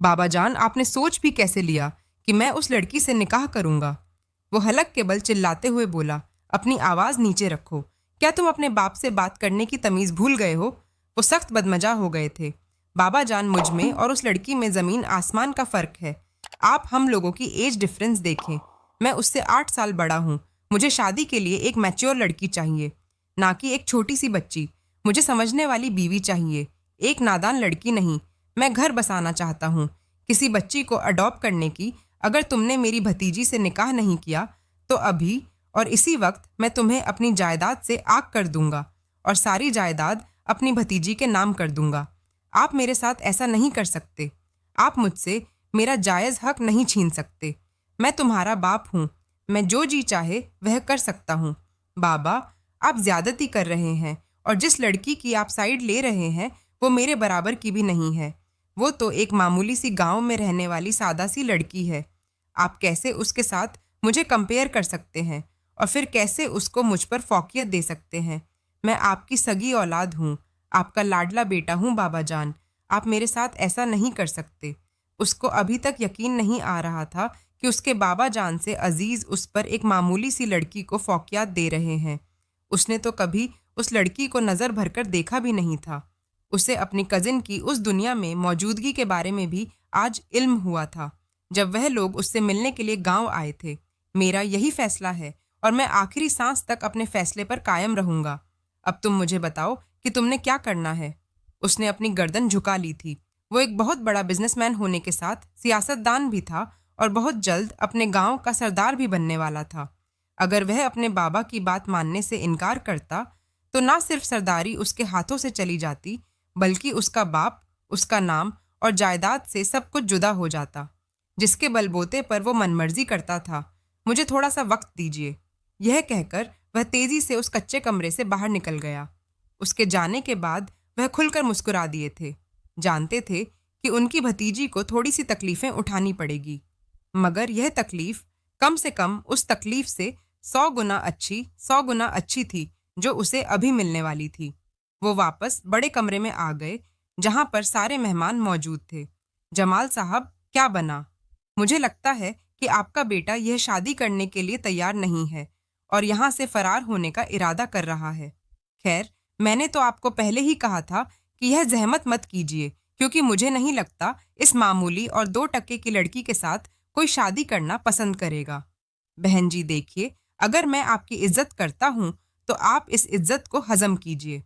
बाबा जान, आपने सोच भी कैसे लिया कि मैं उस लड़की से निकाह करूंगा? वो हलक के बल चिल्लाते हुए बोला, अपनी आवाज नीचे रखो। क्या तुम अपने बाप से बात करने की तमीज भूल गए हो? वो सख्त बदमजा हो गए थे। बाबा जान, मुझ में और उस लड़की में जमीन आसमान का फर्क है। आप हम लोगों की एज डिफरेंस देखें। मैं उससे 8 साल बड़ा हूँ। मुझे शादी के लिए एक मैच्योर लड़की चाहिए, ना कि एक छोटी सी बच्ची। मुझे समझने वाली बीवी चाहिए, एक नादान लड़की नहीं। मैं घर बसाना चाहता हूँ। किसी बच्ची को अडॉप्ट करने की अगर तुमने मेरी भतीजी से निकाह नहीं किया तो अभी और इसी वक्त मैं तुम्हें अपनी जायदाद से आग कर दूंगा और सारी जायदाद अपनी भतीजी के नाम कर दूंगा। आप मेरे साथ ऐसा नहीं कर सकते। आप मुझसे मेरा जायज़ हक नहीं छीन सकते। मैं तुम्हारा बाप हूँ। मैं जो जी चाहे वह कर सकता हूँ। बाबा, आप ज्यादती कर रहे हैं और जिस लड़की की आप साइड ले रहे हैं वो मेरे बराबर की भी नहीं है। वो तो एक मामूली सी गांव में रहने वाली सादा सी लड़की है। आप कैसे उसके साथ मुझे कंपेयर कर सकते हैं और फिर कैसे उसको मुझ पर फौकियत दे सकते हैं? मैं आपकी सगी औलाद हूँ, आपका लाडला बेटा हूँ बाबा जान। आप मेरे साथ ऐसा नहीं कर सकते। उसको अभी तक यकीन नहीं आ रहा था कि उसके बाबा जान से अजीज उस पर एक मामूली सी लड़की को फौकियत दे रहे हैं। उसने तो कभी उस लड़की को नज़र भरकर देखा भी नहीं था। उसे अपनी कजिन की उस दुनिया में मौजूदगी के बारे में भी आज इल्म हुआ था जब वह लोग उससे मिलने के लिए गांव आए थे। मेरा यही फैसला है और मैं आखिरी सांस तक अपने फैसले पर कायम रहूंगा। अब तुम मुझे बताओ कि तुमने क्या करना है। उसने अपनी गर्दन झुका ली थी। वो एक बहुत बड़ा बिजनेसमैन होने के साथ सियासतदान भी था और बहुत जल्द अपने गांव का सरदार भी बनने वाला था। अगर वह अपने बाबा की बात मानने से इनकार करता तो ना सिर्फ सरदारी उसके हाथों से चली जाती, बल्कि उसका बाप, उसका नाम और जायदाद से सब कुछ जुदा हो जाता जिसके बलबूते पर वो मनमर्जी करता था। मुझे थोड़ा सा वक्त दीजिए। यह कहकर वह तेजी से उस कच्चे कमरे से बाहर निकल गया। उसके जाने के बाद वह खुलकर मुस्कुरा दिए थे। जानते थे कि उनकी भतीजी को थोड़ी सी तकलीफें उठानी पड़ेगी, मगर यह तकलीफ कम से कम उस तकलीफ से 100 गुना अच्छी थी जो उसे अभी मिलने वाली थी। वो वापस बड़े कमरे में आ गए जहां पर सारे मेहमान मौजूद थे। जमाल साहब, क्या बना? मुझे लगता है कि आपका बेटा यह शादी करने के लिए तैयार नहीं है और यहाँ से फरार होने का इरादा कर रहा है। खैर, मैंने तो आपको पहले ही कहा था कि यह जहमत मत कीजिए, क्योंकि मुझे नहीं लगता इस मामूली और 2 टके की लड़की के साथ कोई शादी करना पसंद करेगा। बहन जी देखिए, अगर मैं आपकी इज्जत करता हूँ तो आप इस इज्जत को हजम कीजिए।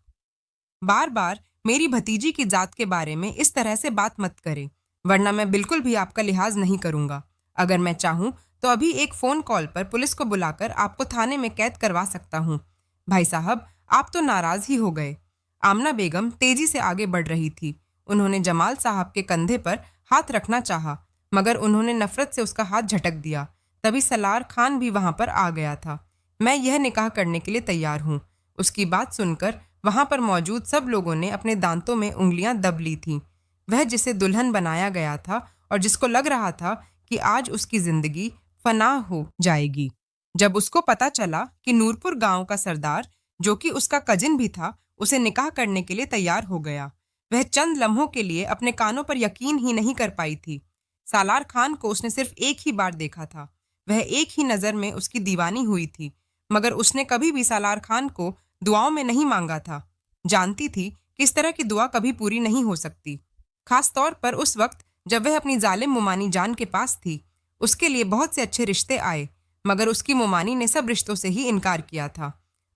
बार बार मेरी भतीजी की जात के बारे में इस तरह से बात मत करें, वरना मैं बिल्कुल भी आपका लिहाज नहीं करूंगा। अगर मैं चाहूँ तो अभी एक फ़ोन कॉल पर पुलिस को बुलाकर आपको थाने में कैद करवा सकता हूँ। भाई साहब, आप तो नाराज़ ही हो गए। आमना बेगम तेजी से आगे बढ़ रही थी। उन्होंने जमाल साहब के कंधे पर हाथ रखना चाहा, मगर उन्होंने नफरत से उसका हाथ झटक दिया। तभी सलार खान भी वहां पर आ गया था। मैं यह निकाह करने के लिए तैयार हूँ। उसकी बात सुनकर वहां पर मौजूद सब लोगों ने अपने दांतों में उंगलियां दब ली थीं। वह जिसे दुल्हन बनाया गया था और जिसको लग रहा था कि आज उसकी जिंदगी फनाह हो जाएगी, जब उसको पता चला कि नूरपुर गांव का सरदार, जो कि उसका कजिन भी था, उसे निकाह करने के लिए तैयार हो गया, वह चंद लम्हों के लिए अपने कानों पर यकीन ही नहीं कर पाई थी। सालार खान को उसने सिर्फ एक ही बार देखा था। वह एक ही नज़र में उसकी दीवानी हुई थी, मगर उसने कभी भी सालार खान को दुआओं में नहीं मांगा था। जानती थी कि इस तरह की दुआ कभी पूरी नहीं हो सकती, खास तौर पर उस वक्त जब वह अपनी जालिम मुमानी जान के पास थी। उसके लिए बहुत से अच्छे रिश्ते आए, मगर उसकी मुमानी ने सब रिश्तों से ही इनकार किया था।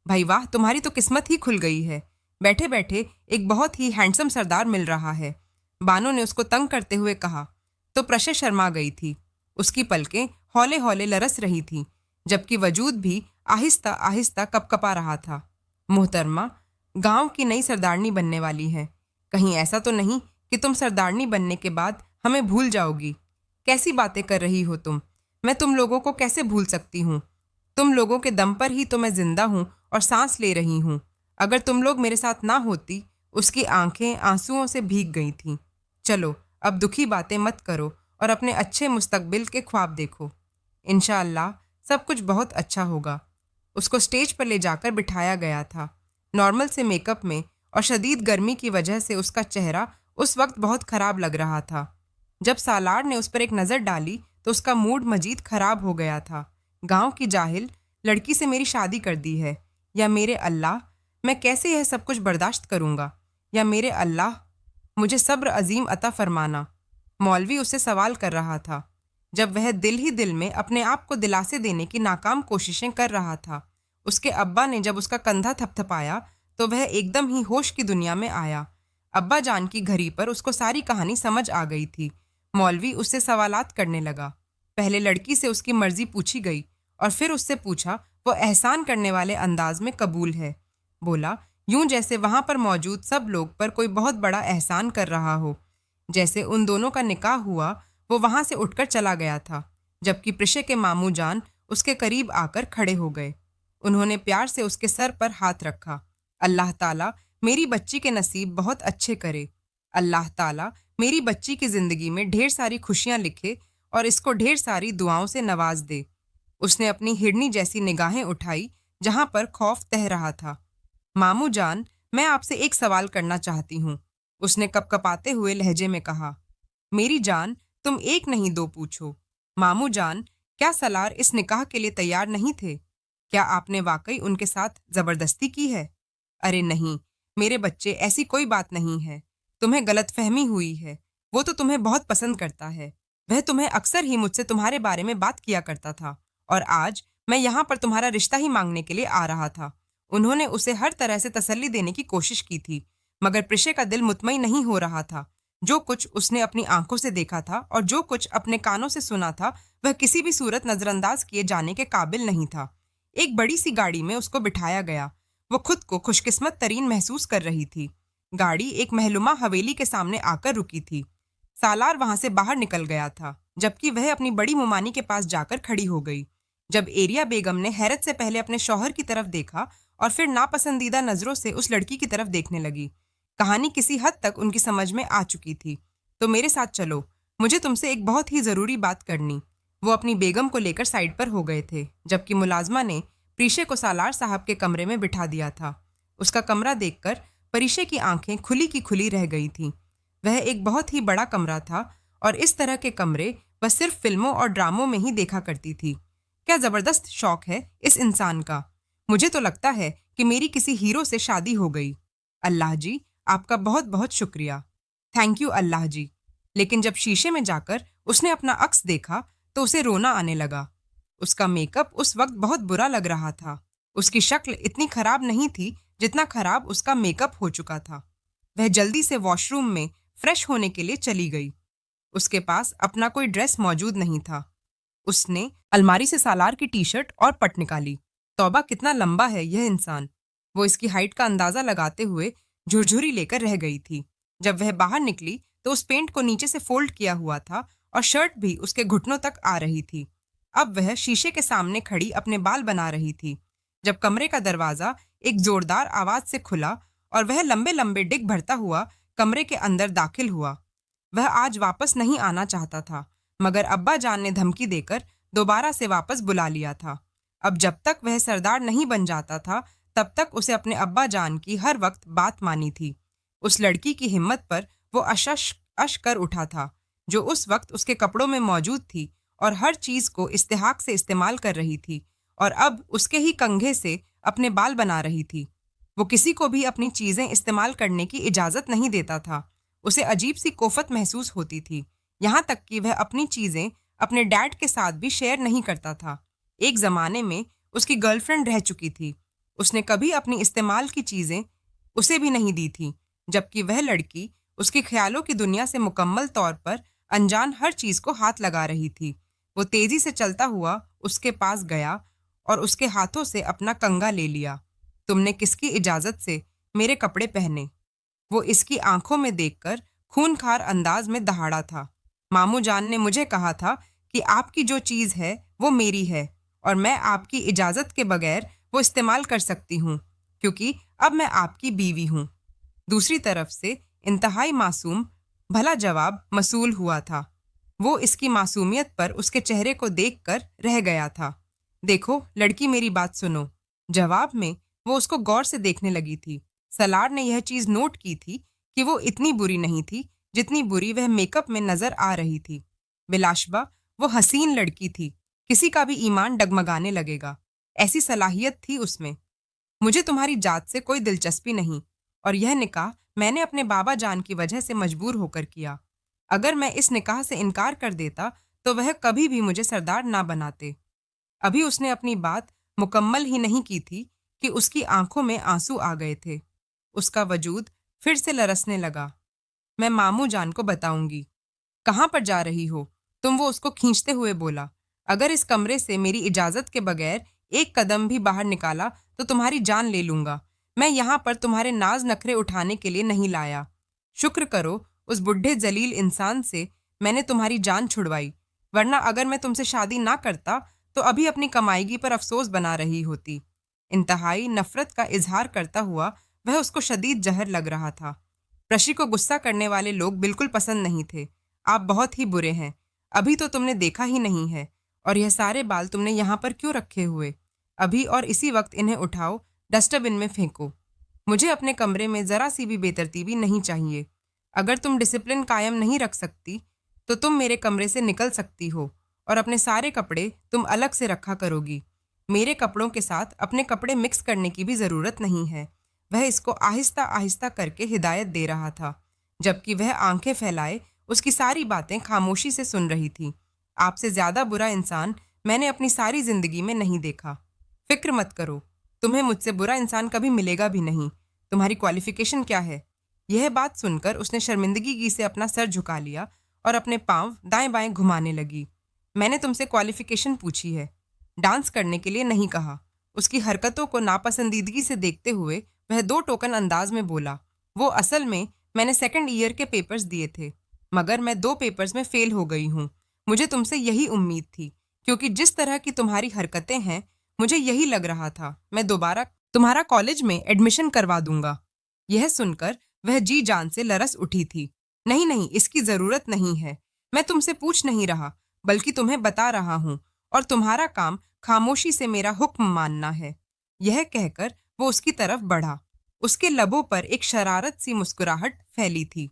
भाई वाह, तुम्हारी तो किस्मत ही खुल गई है। बैठे बैठे एक बहुत ही हैंडसम सरदार मिल रहा है। बानो ने उसको तंग करते हुए कहा तो प्रशा शर्मा गई थी। उसकी पलकें हौले हौले लरस रही थीं, जबकि वजूद भी आहिस्ता आहिस्ता कपकपा रहा था। मोहतरमा, गांव की नई सरदारनी बनने वाली है। कहीं ऐसा तो नहीं कि तुम सरदारनी बनने के बाद हमें भूल जाओगी? कैसी बातें कर रही हो तुम? मैं तुम लोगों को कैसे भूल सकती हूँ? तुम लोगों के दम पर ही तो मैं जिंदा हूँ और सांस ले रही हूँ। अगर तुम लोग मेरे साथ ना होती। उसकी आंखें आंसुओं से भीग गई थीं। चलो, अब दुखी बातें मत करो और अपने अच्छे मुस्तकबिल के ख्वाब देखो। इंशाअल्लाह सब कुछ बहुत अच्छा होगा। उसको स्टेज पर ले जाकर बिठाया गया था। नॉर्मल से मेकअप में और शदीद गर्मी की वजह से उसका चेहरा उस वक्त बहुत खराब लग रहा था। जब सालार ने उस पर एक नज़र डाली तो उसका मूड मजीद खराब हो गया था। गांव की जाहिल लड़की से मेरी शादी कर दी है, या मेरे अल्लाह, मैं कैसे यह सब कुछ बर्दाश्त करूंगा? या मेरे अल्लाह, मुझे सब्र अजीम अता फरमाना। मौलवी उससे सवाल कर रहा था। जब वह दिल ही दिल में अपने आप को दिलासे देने की नाकाम कोशिशें कर रहा था, उसके अब्बा ने जब उसका कंधा थपथपाया तो वह एकदम ही होश की दुनिया में आया। अब्बा जान की घड़ी पर उसको सारी कहानी समझ आ गई थी। मौलवी उससे सवालात करने लगा। पहले लड़की से उसकी मर्जी पूछी गई और फिर उससे पूछा वो एहसान करने वाले अंदाज में कबूल है। बोला यूं जैसे वहां पर मौजूद सब लोग पर कोई बहुत बड़ा एहसान कर रहा हो। जैसे उन दोनों का निकाह हुआ वो वहां से उठकर चला गया था, जबकि प्रिशे के मामू जान उसके करीब आकर खड़े हो गए। उन्होंने प्यार से उसके सर पर हाथ रखा। अल्लाह ताला मेरी बच्ची के नसीब बहुत अच्छे करे। अल्लाह ताला मेरी बच्ची की जिंदगी में ढेर सारी खुशियां लिखे और इसको ढेर सारी दुआओं से नवाज दे। उसने अपनी हिरनी जैसी निगाहें उठाई जहां पर खौफ तह रहा था। मामू जान, मैं आपसे एक सवाल करना चाहती हूँ, उसने कपकपाते हुए लहजे में कहा। मेरी जान, तुम एक नहीं दो पूछो। मामू जान, क्या सलार इस निकाह के लिए तैयार नहीं थे? क्या आपने वाकई उनके साथ जबरदस्ती की है? अरे नहीं मेरे बच्चे, ऐसी कोई बात नहीं है। तुम्हें गलतफहमी हुई है। वो तो तुम्हें बहुत पसंद करता है। वह तुम्हें अक्सर ही मुझसे तुम्हारे बारे में बात किया करता था और आज मैं यहाँ पर तुम्हारा रिश्ता ही मांगने के लिए आ रहा था। उन्होंने उसे हर तरह से तसल्ली देने की कोशिश की थी, मगर प्रिशे का दिल मुतमईन नहीं हो रहा था। जो कुछ उसने अपनी आंखों से देखा था और जो कुछ अपने कानों से सुना था, वह किसी भी सूरत नजरअंदाज किए जाने के काबिल नहीं था। एक बड़ी सी गाड़ी में उसको बिठाया गया। वो खुद को खुशकिस्मत तरीन महसूस कर रही थी। गाड़ी एक महलुमा हवेली के सामने आकर रुकी थी। सालार वहां से बाहर निकल गया था, जबकि वह अपनी बड़ी मुमानी के पास जाकर खड़ी हो गई। जब एरिया बेगम ने हैरत से पहले अपने शौहर की तरफ देखा और फिर नापसंदीदा नजरों से उस लड़की की तरफ देखने लगी। कहानी किसी हद तक उनकी समझ में आ चुकी थी। तो मेरे साथ चलो, मुझे तुमसे एक बहुत ही जरूरी बात करनी। वो अपनी बेगम को लेकर साइड पर हो गए थे, जबकि मुलाजमा ने प्रीशे को सालार साहब के कमरे में बिठा दिया था। उसका कमरा देखकर परीशे की आंखें खुली की खुली रह गई थीं। वह एक बहुत ही बड़ा कमरा था और इस तरह के कमरे वह सिर्फ फिल्मों और ड्रामों में ही देखा करती थी। क्या जबरदस्त शौक है इस इंसान का। मुझे तो लगता है कि मेरी किसी हीरो से शादी हो गई। अल्लाह जी, आपका बहुत बहुत शुक्रिया। थैंक यू अल्लाह जी। लेकिन जब शीशे में जाकर उसने अपना अक्स देखा तो उसे रोना आने लगा। उसका मेकअप उस वक्त बहुत बुरा लग रहा था। उसकी शक्ल इतनी खराब नहीं थी जितना खराब उसका मेकअप हो चुका था। वह जल्दी से वॉशरूम में फ्रेश होने के लिए चली गई। उसके पास अपना कोई ड्रेस मौजूद नहीं था। उसने अलमारी से सालार की टी शर्ट और पट निकाली। तौबा, कितना लंबा है यह इंसान। वो इसकी हाइट का अंदाजा लगाते हुए झुरझुरी लेकर रह गई थी। जब वह बाहर निकली तो उस पेंट को नीचे से फोल्ड किया हुआ था और शर्ट भी उसके घुटनों तक आ रही थी। अब वह शीशे के सामने खड़ी अपने बाल बना रही थी जब कमरे का दरवाजा एक जोरदार आवाज से खुला और वह लंबे लंबे डिग भरता हुआ कमरे के अंदर दाखिल हुआ। वह आज वापस नहीं आना चाहता था, मगर अब्बा जान ने धमकी देकर दोबारा से वापस बुला लिया था। अब जब तक वह सरदार नहीं बन जाता था तब तक उसे अपने अब्बा जान की हर वक्त बात मानी थी। उस लड़की की हिम्मत पर वो अश कर उठा था, जो उस वक्त उसके कपड़ों में मौजूद थी और हर चीज को इस्तेहाक से इस्तेमाल कर रही थी और अब उसके ही कंघे से अपने बाल बना रही थी। वो किसी को भी अपनी चीजें इस्तेमाल करने की इजाजत नहीं देता था। उसे अजीब सी कोफत महसूस होती थी, यहाँ तक कि वह अपनी चीजें अपने डैड के साथ भी शेयर नहीं करता था। एक जमाने में उसकी गर्लफ्रेंड रह चुकी थी। उसने कभी अपनी इस्तेमाल की चीजें उसे भी नहीं दी थी, जबकि वह लड़की उसके ख्यालों की दुनिया से मुकम्मल तौर पर अनजान हर चीज को हाथ लगा रही थी। वो तेजी से चलता हुआ उसके पास गया और उसके हाथों से अपना कंगा ले लिया। तुमने किसकी इजाजत से मेरे कपड़े पहने? वो इसकी आंखों में देखकर खूनखार अंदाज में दहाड़ा था। मामू जान ने मुझे कहा था कि आपकी जो चीज है वो मेरी है और मैं आपकी इजाजत के बगैर वो इस्तेमाल कर सकती हूँ, क्योंकि अब मैं आपकी बीवी हूँ। दूसरी तरफ से इंतहाई मासूम भला जवाब मसूल हुआ था। वो इसकी मासूमियत पर उसके चेहरे को देखकर रह गया था। देखो लड़की, मेरी बात सुनो। जवाब में वो उसको गौर से देखने लगी थी। सलार ने यह चीज नोट की थी कि वो इतनी बुरी नहीं थी जितनी बुरी वह मेकअप में नजर आ रही थी। बिलाशबा वो हसीन लड़की थी, किसी का भी ईमान डगमगाने लगेगा, ऐसी सलाहियत थी उसमें। मुझे तुम्हारी जात से कोई दिलचस्पी नहीं, और यह निकाह मैंने अपने बाबा जान की वजह से मजबूर होकर किया। अगर मैं इस निकाह से इनकार कर देता तो वह कभी भी मुझे सरदार ना बनाते। अभी उसने अपनी बात मुकम्मल ही नहीं की थी कि उसकी आंखों में आंसू आ गए थे। उसका वजूद फिर से लरसने लगा। मैं मामू जान को बताऊंगी। कहाँ पर जा रही हो तुम? वो उसको खींचते हुए बोला। अगर इस कमरे से मेरी इजाजत के बगैर एक कदम भी बाहर निकाला तो तुम्हारी जान ले लूंगा। मैं यहाँ पर तुम्हारे नाज नखरे उठाने के लिए नहीं लाया। शुक्र करो उस बुढ़े जलील इंसान से मैंने तुम्हारी जान छुड़वाई, वरना अगर मैं तुमसे शादी ना करता तो अभी अपनी कमाईगी पर अफसोस बना रही होती। इंतहाई नफरत का इजहार करता हुआ वह उसको शदीद जहर लग रहा था। प्रशी को गुस्सा करने वाले लोग बिल्कुल पसंद नहीं थे। आप बहुत ही बुरे हैं। अभी तो तुमने देखा ही नहीं है। और यह सारे बाल तुमने यहाँ पर क्यों रखे हुए? अभी और इसी वक्त इन्हें उठाओ, डस्टबिन में फेंको। मुझे अपने कमरे में जरा सी भी बेतरतीबी नहीं चाहिए। अगर तुम डिसिप्लिन कायम नहीं रख सकती तो तुम मेरे कमरे से निकल सकती हो, और अपने सारे कपड़े तुम अलग से रखा करोगी। मेरे कपड़ों के साथ अपने कपड़े मिक्स करने की भी ज़रूरत नहीं है। वह इसको आहिस्ता आहिस्ता करके हिदायत दे रहा था, जबकि वह आंखें फैलाए उसकी सारी बातें खामोशी से सुन रही थी। आपसे ज़्यादा बुरा इंसान मैंने अपनी सारी ज़िंदगी में नहीं देखा। फिक्र मत करो, तुम्हें मुझसे बुरा इंसान कभी मिलेगा भी नहीं। तुम्हारी क्वालिफिकेशन क्या है? यह बात सुनकर उसने शर्मिंदगी से अपना सर झुका लिया और अपने पांव दाएं बाएं घुमाने लगी। मैंने तुमसे क्वालिफिकेशन पूछी है, डांस करने के लिए नहीं कहा। उसकी हरकतों को नापसंदीदगी से देखते हुए वह दो टोकन अंदाज में बोला। वो असल में मैंने सेकंड ईयर के पेपर्स दिए थे, मगर मैं 2 पेपर्स में फेल हो गई हूँ। मुझे तुमसे यही उम्मीद थी, क्योंकि जिस तरह की तुम्हारी हरकतें हैं मुझे यही लग रहा था मैं दोबारा तुम्हारा कॉलेज में एडमिशन करवा दूंगा। यह सुनकर वह जी जान से लरस उठी थी। नहीं नहीं, इसकी जरूरत नहीं है। मैं तुमसे पूछ नहीं रहा, बल्कि तुम्हें बता रहा हूँ, और तुम्हारा काम खामोशी से मेरा हुक्म मानना है। यह कहकर वो उसकी तरफ बढ़ा। उसके लबों पर एक शरारत सी मुस्कुराहट फैली थी।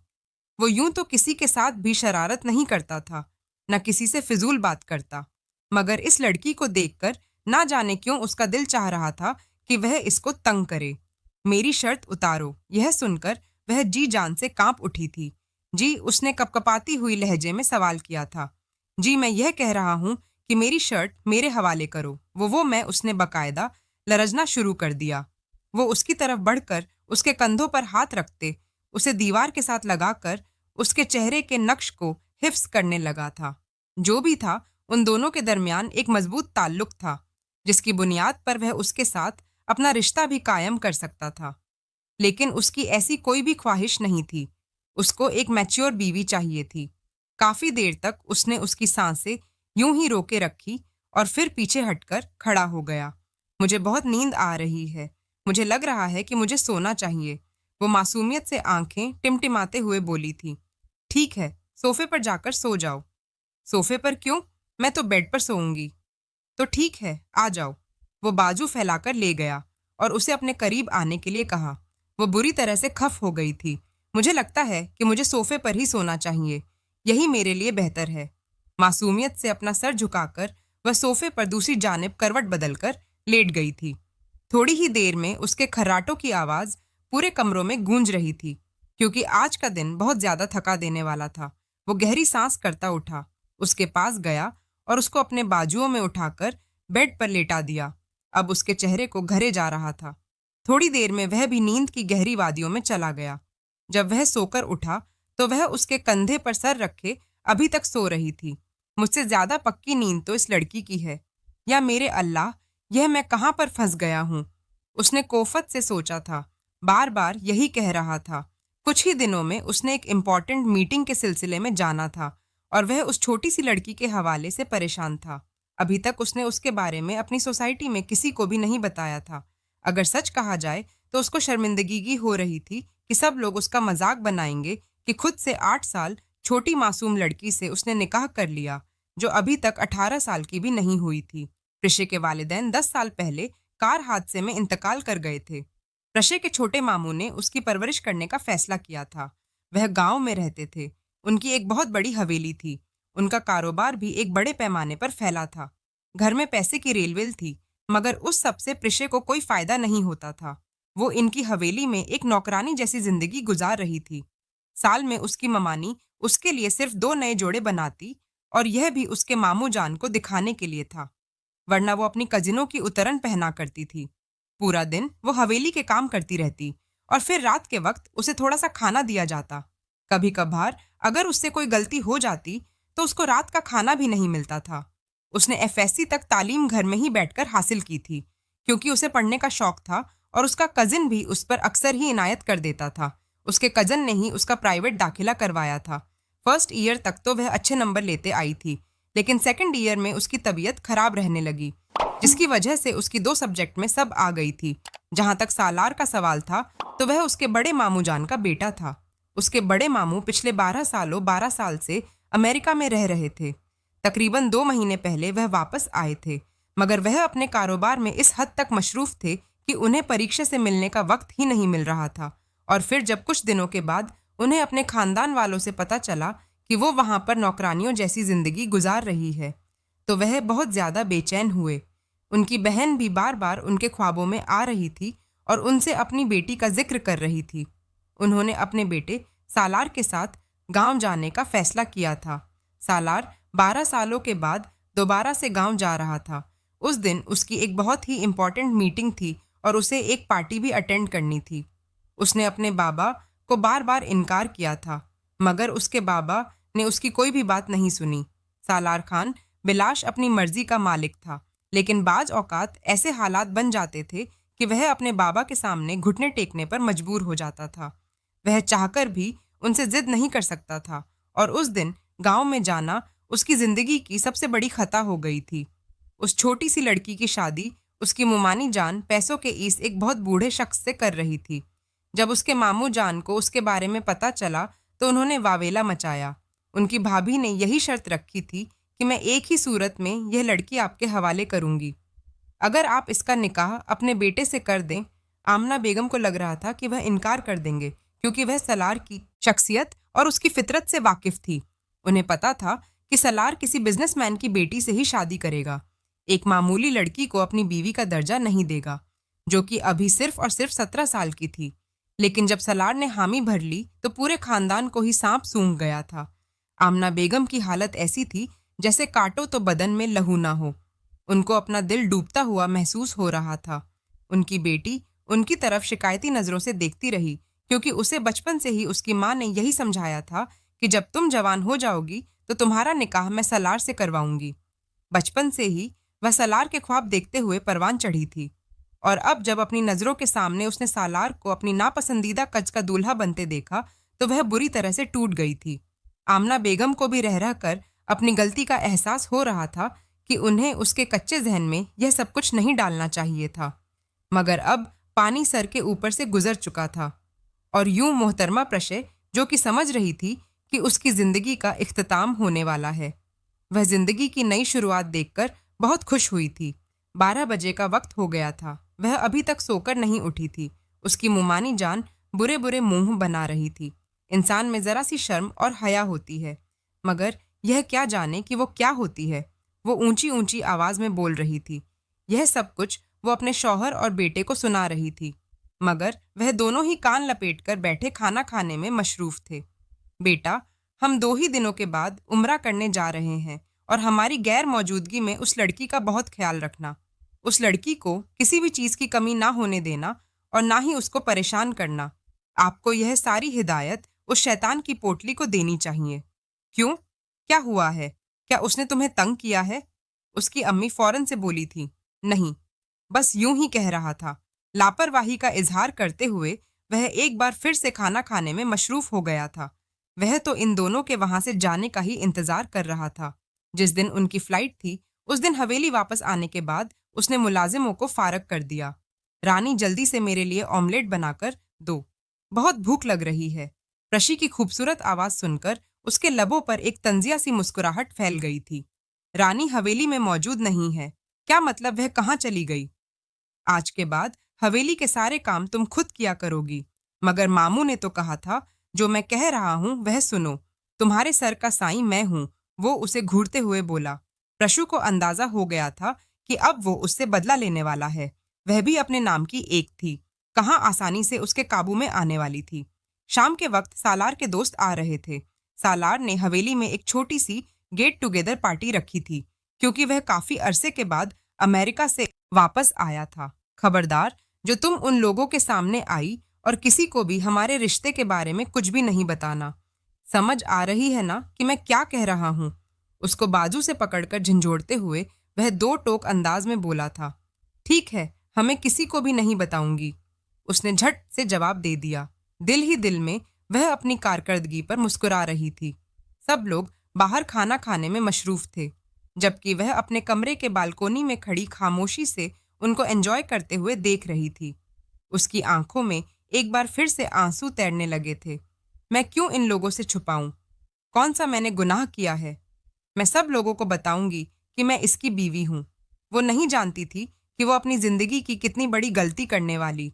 वो यूं तो किसी के साथ भी शरारत नहीं करता था, न किसी से फिजूल बात करता, मगर इस लड़की को देखकर ना जाने क्यों उसका दिल चाह रहा था कि वह इसको तंग करे। मेरी शर्त उतारो। यह सुनकर वह जी जान से कांप उठी थी। जी, उसने कपकपाती हुई लहजे में सवाल किया था। जी, मैं यह कह रहा हूँ कि मेरी शर्ट मेरे हवाले करो। वो मैं उसने बकायदा लरजना शुरू कर दिया। वो उसकी तरफ बढ़कर उसके कंधों पर हाथ रखते उसे दीवार के साथ लगाकर उसके चेहरे के नक्श को हिफ्स करने लगा था। जो भी था, उन दोनों के दरमियान एक मजबूत ताल्लुक था, जिसकी बुनियाद पर वह उसके साथ अपना रिश्ता भी कायम कर सकता था। लेकिन उसकी ऐसी कोई भी ख्वाहिश नहीं थी। उसको एक मैच्योर बीवी चाहिए थी। काफी देर तक उसने उसकी सांसें यूं ही रोके रखी और फिर पीछे हटकर खड़ा हो गया। मुझे बहुत नींद आ रही है। मुझे लग रहा है कि मुझे सोना चाहिए। वो मासूमियत से आंखें टिमटिमाते हुए बोली थी। ठीक है, सोफे पर जाकर सो जाओ। सोफे पर क्यों? मैं तो बेड पर सोऊंगी। तो ठीक है, आ जाओ। वो बाजू फैलाकर ले गया और उसे अपने करीब आने के लिए कहा। वो बुरी तरह से खफ हो गई थी। मुझे लगता है कि मुझे सोफे पर ही सोना चाहिए, यही मेरे लिए बेहतर है। मासूमियत से अपना सर झुकाकर वह सोफे पर दूसरी जानिब करवट बदलकर लेट गई थी। थोड़ी ही देर में उसके खर्राटों की आवाज पूरे कमरों में गूंज रही थी, क्योंकि आज का दिन बहुत ज्यादा थका देने वाला था। वो गहरी सांस करता उठा, उसके पास गया और उसको अपने बाजुओं में उठाकर बेड पर लेटा दिया। अब उसके चेहरे को घरे जा रहा था। थोड़ी देर में वह भी नींद की गहरी वादियों में चला गया। जब वह सोकर उठा तो वह उसके कंधे पर सर रखे अभी तक सो रही थी। मुझसे ज्यादा पक्की नींद तो इस लड़की की है। या मेरे अल्लाह, यह मैं कहाँ पर फंस गया हूँ? उसने कोफत से सोचा था, बार बार यही कह रहा था। कुछ ही दिनों में उसने एक इम्पॉर्टेंट मीटिंग के सिलसिले में जाना था और वह उस छोटी सी लड़की के हवाले से परेशान था। अभी तक उसने उसके बारे में अपनी सोसाइटी में किसी को भी नहीं बताया था। अगर सच कहा जाए तो उसको शर्मिंदगी हो रही थी कि सब लोग उसका मजाक बनाएंगे कि खुद से 8 साल छोटी मासूम लड़की से उसने निकाह कर लिया, जो अभी तक 18 साल की भी नहीं हुई थी। प्रशे के वालिदैन 10 साल पहले कार हादसे में इंतकाल कर गए थे। प्रशे के छोटे मामू ने उसकी परवरिश करने का फैसला किया था, वह गांव में रहते थे। उनकी एक बहुत बड़ी हवेली थी। उनका कारोबार भी एक बड़े पैमाने पर फैला था। घर में पैसे की रेलवेल थी, मगर उस सब से प्रिशे को कोई फायदा नहीं होता था। वो इनकी हवेली में एक नौकरानी जैसी जिंदगी गुजार रही थी। साल में उसकी ममानी उसके लिए सिर्फ 2 नए जोड़े बनाती, और यह भी उसके मामू जान को दिखाने के लिए था, वरना वो अपनी कजिनों की उतरन पहना करती थी। पूरा दिन वो हवेली के काम करती रहती, और फिर रात के वक्त उसे थोड़ा सा खाना दिया जाता। कभी कभार अगर उससे कोई गलती हो जाती तो उसको रात का खाना भी नहीं मिलता था। उसने एफएससी तक तालीम घर में ही बैठकर हासिल की थी, क्योंकि उसे पढ़ने का शौक था, और उसका कजिन भी उस पर अक्सर ही इनायत कर देता था। उसके कजन ने ही उसका प्राइवेट दाखिला करवाया था। फर्स्ट ईयर तक तो वह अच्छे नंबर लेते आई थी, लेकिन सेकंड ईयर में उसकी तबीयत खराब रहने लगी, जिसकी वजह से उसकी 2 सब्जेक्ट में सब आ गई थी। जहां तक सालार का सवाल था, तो वह उसके बड़े मामू जान का बेटा था। उसके बड़े मामू पिछले 12 साल से अमेरिका में रह रहे थे। तकरीबन 2 महीने पहले वह वापस आए थे, मगर वह अपने कारोबार में इस हद तक मशरूफ थे कि उन्हें परीक्षा से मिलने का वक्त ही नहीं मिल रहा था। और फिर जब कुछ दिनों के बाद उन्हें अपने खानदान वालों से पता चला कि वो वहां पर नौकरानियों जैसी जिंदगी गुजार रही है, तो वह बहुत ज्यादा बेचैन हुए। उनकी बहन भी बार बार उनके ख्वाबों में आ रही थी और उनसे अपनी बेटी का जिक्र कर रही थी। उन्होंने अपने बेटे सालार के साथ गांव जाने का फैसला किया था। सालार 12 सालों के बाद दोबारा से गांव जा रहा था। उस दिन उसकी एक बहुत ही इम्पोर्टेंट मीटिंग थी और उसे एक पार्टी भी अटेंड करनी थी। उसने अपने बाबा को बार बार इनकार किया था, मगर उसके बाबा ने उसकी कोई भी बात नहीं सुनी। सालार खान बिलाश अपनी मर्जी का मालिक था, लेकिन बाज औकात ऐसे हालात बन जाते थे कि वह अपने बाबा के सामने घुटने टेकने पर मजबूर हो जाता था। वह चाहकर भी उनसे जिद नहीं कर सकता था, और उस दिन गांव में जाना उसकी जिंदगी की सबसे बड़ी खता हो गई थी। उस छोटी सी लड़की की शादी उसकी मुमानी जान पैसों के ईस एक बहुत बूढ़े शख्स से कर रही थी। जब उसके मामू जान को उसके बारे में पता चला तो उन्होंने वावेला मचाया। उनकी भाभी ने यही शर्त रखी थी कि मैं एक ही सूरत में यह लड़की आपके हवाले करूंगी, अगर आप इसका निकाह अपने बेटे से कर दें। आमना बेगम को लग रहा था कि वह इनकार कर देंगे, क्योंकि वह सलार की शख्सियत और उसकी फितरत से वाकिफ थी। उन्हें पता था कि सलार किसी बिजनेसमैन की बेटी से ही शादी करेगा, एक मामूली लड़की को अपनी बीवी का दर्जा नहीं देगा, जो कि अभी सिर्फ और सिर्फ 17 साल की थी। लेकिन जब सलार ने हामी भर ली तो पूरे खानदान को ही सांप सूंघ गया था। आमना बेगम की हालत ऐसी थी जैसे काटो तो बदन में लहू ना हो। उनको अपना दिल डूबता हुआ महसूस हो रहा था। उनकी बेटी उनकी तरफ शिकायती नजरों से देखती रही, क्योंकि उसे बचपन से ही उसकी माँ ने यही समझाया था कि जब तुम जवान हो जाओगी तो तुम्हारा निकाह मैं सलार से करवाऊंगी। बचपन से ही वह सलार के ख्वाब देखते हुए परवान चढ़ी थी, और अब जब अपनी नजरों के सामने उसने सालार को अपनी नापसंदीदा कज का दूल्हा बनते देखा तो वह बुरी तरह से टूट गई थी। आमना बेगम को भी रह कर अपनी गलती का एहसास हो रहा था कि उन्हें उसके कच्चे जहन में यह सब कुछ नहीं डालना चाहिए था, मगर अब पानी सर के ऊपर से गुजर चुका था। और यूं मोहतरमा प्रशय, जो कि समझ रही थी कि उसकी जिंदगी का इख्तिताम होने वाला है, वह जिंदगी की नई शुरुआत देखकर बहुत खुश हुई थी। 12 बजे का वक्त हो गया था। वह अभी तक सोकर नहीं उठी थी। उसकी मुमानी जान बुरे बुरे मुंह बना रही थी। इंसान में जरा सी शर्म और हया होती है, मगर यह क्या जाने कि वो क्या होती है। वो ऊंची ऊंची आवाज में बोल रही थी। यह सब कुछ वो अपने शौहर और बेटे को सुना रही थी, मगर वह दोनों ही कान लपेटकर बैठे खाना खाने में मशरूफ थे। बेटा, हम 2 ही दिनों के बाद उम्रा करने जा रहे हैं, और हमारी गैर मौजूदगी में उस लड़की का बहुत ख्याल रखना। उस लड़की को किसी भी चीज की कमी ना होने देना, और ना ही उसको परेशान करना। आपको यह सारी हिदायत उस शैतान की पोटली को देनी चाहिए। क्यों? क्या हुआ है? क्या उसने तुम्हें तंग किया है? उसकी अम्मी फौरन से बोली थी। नहीं, बस यूं ही कह रहा था। लापरवाही का इजहार करते हुए वह एक बार फिर से खाना खाने में मशरूफ हो गया था। वह तो इन दोनों के वहां से जाने का ही इंतजार कर रहा था। जिस दिन उनकी फ्लाइट थी, उस दिन हवेली वापस आने के बाद उसने मुलाजिमों को फारग कर दिया। रानी, जल्दी से मेरे लिए ऑमलेट बनाकर दो, बहुत भूख लग रही है। प्रशी की खूबसूरत आवाज सुनकर उसके लबों पर एक तंजिया सी मुस्कुराहट फैल गई थी। रानी हवेली में मौजूद नहीं है। क्या मतलब? वह कहाँ चली गई? आज के बाद हवेली के सारे काम तुम खुद किया करोगी, मगर मामू ने तो कहा था जो मैं कह रहा हूँ वह सुनो। तुम्हारे सर का साईं मैं हूँ, वो उसे घूरते हुए बोला। प्रशु को अंदाजा हो गया था कि अब वो उससे बदला लेने वाला है। वह भी अपने नाम की एक थी, कहाँ आसानी से उसके काबू में आने वाली थी। शाम के वक्त सालार के दोस्त आ रहे थे। सालार ने हवेली में एक छोटी सी गेट टुगेदर पार्टी रखी थी, क्योंकि वह काफी अरसे के बाद अमेरिका से वापस आया था। खबरदार, जो तुम उन लोगों के सामने आई और किसी को भी हमारे रिश्ते के बारे में कुछ भी नहीं बताना। समझ आ रही है ना कि मैं क्या कह रहा हूँ? उसको बाजू से पकड़कर झंझोड़ते हुए वह दो टोक अंदाज में बोला था। ठीक है, हमें किसी को भी नहीं बताऊंगी, उसने झट से जवाब दे दिया। दिल ही दिल में वह अपनी कारकर्दगी पर मुस्कुरा रही थी। सब लोग बाहर खाना खाने में मशरूफ थे, जबकि वह अपने कमरे के बालकोनी में खड़ी खामोशी से उनको एंजॉय करते हुए देख रही थी। उसकी आंखों में एक बार फिर से आंसू तैरने लगे थे। मैं क्यों इन लोगों से छुपाऊं? कौन सा मैंने गुनाह किया है? मैं सब लोगों को बताऊंगी कि मैं इसकी बीवी हूं। वो नहीं जानती थी कि वो अपनी जिंदगी की कितनी बड़ी गलती करने वाली।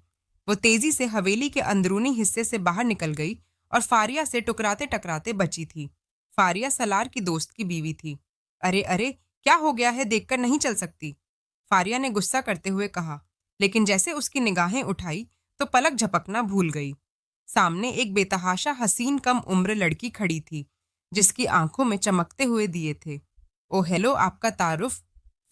वो तेजी से हवेली के अंदरूनी हिस्से से बाहर निकल गई और फारिया से टकराते टकराते बची थी। फारिया सलार की दोस्त की बीवी थी। अरे अरे, क्या हो गया है, देखकर नहीं चल सकती, फारिया ने गुस्सा करते हुए कहा। लेकिन जैसे उसकी निगाहें उठाई तो पलक झपकना भूल गई। सामने एक बेतहाशा हसीन कम उम्र लड़की खड़ी थी, जिसकी आंखों में चमकते हुए दिए थे। ओ हेलो, आपका तारुफ।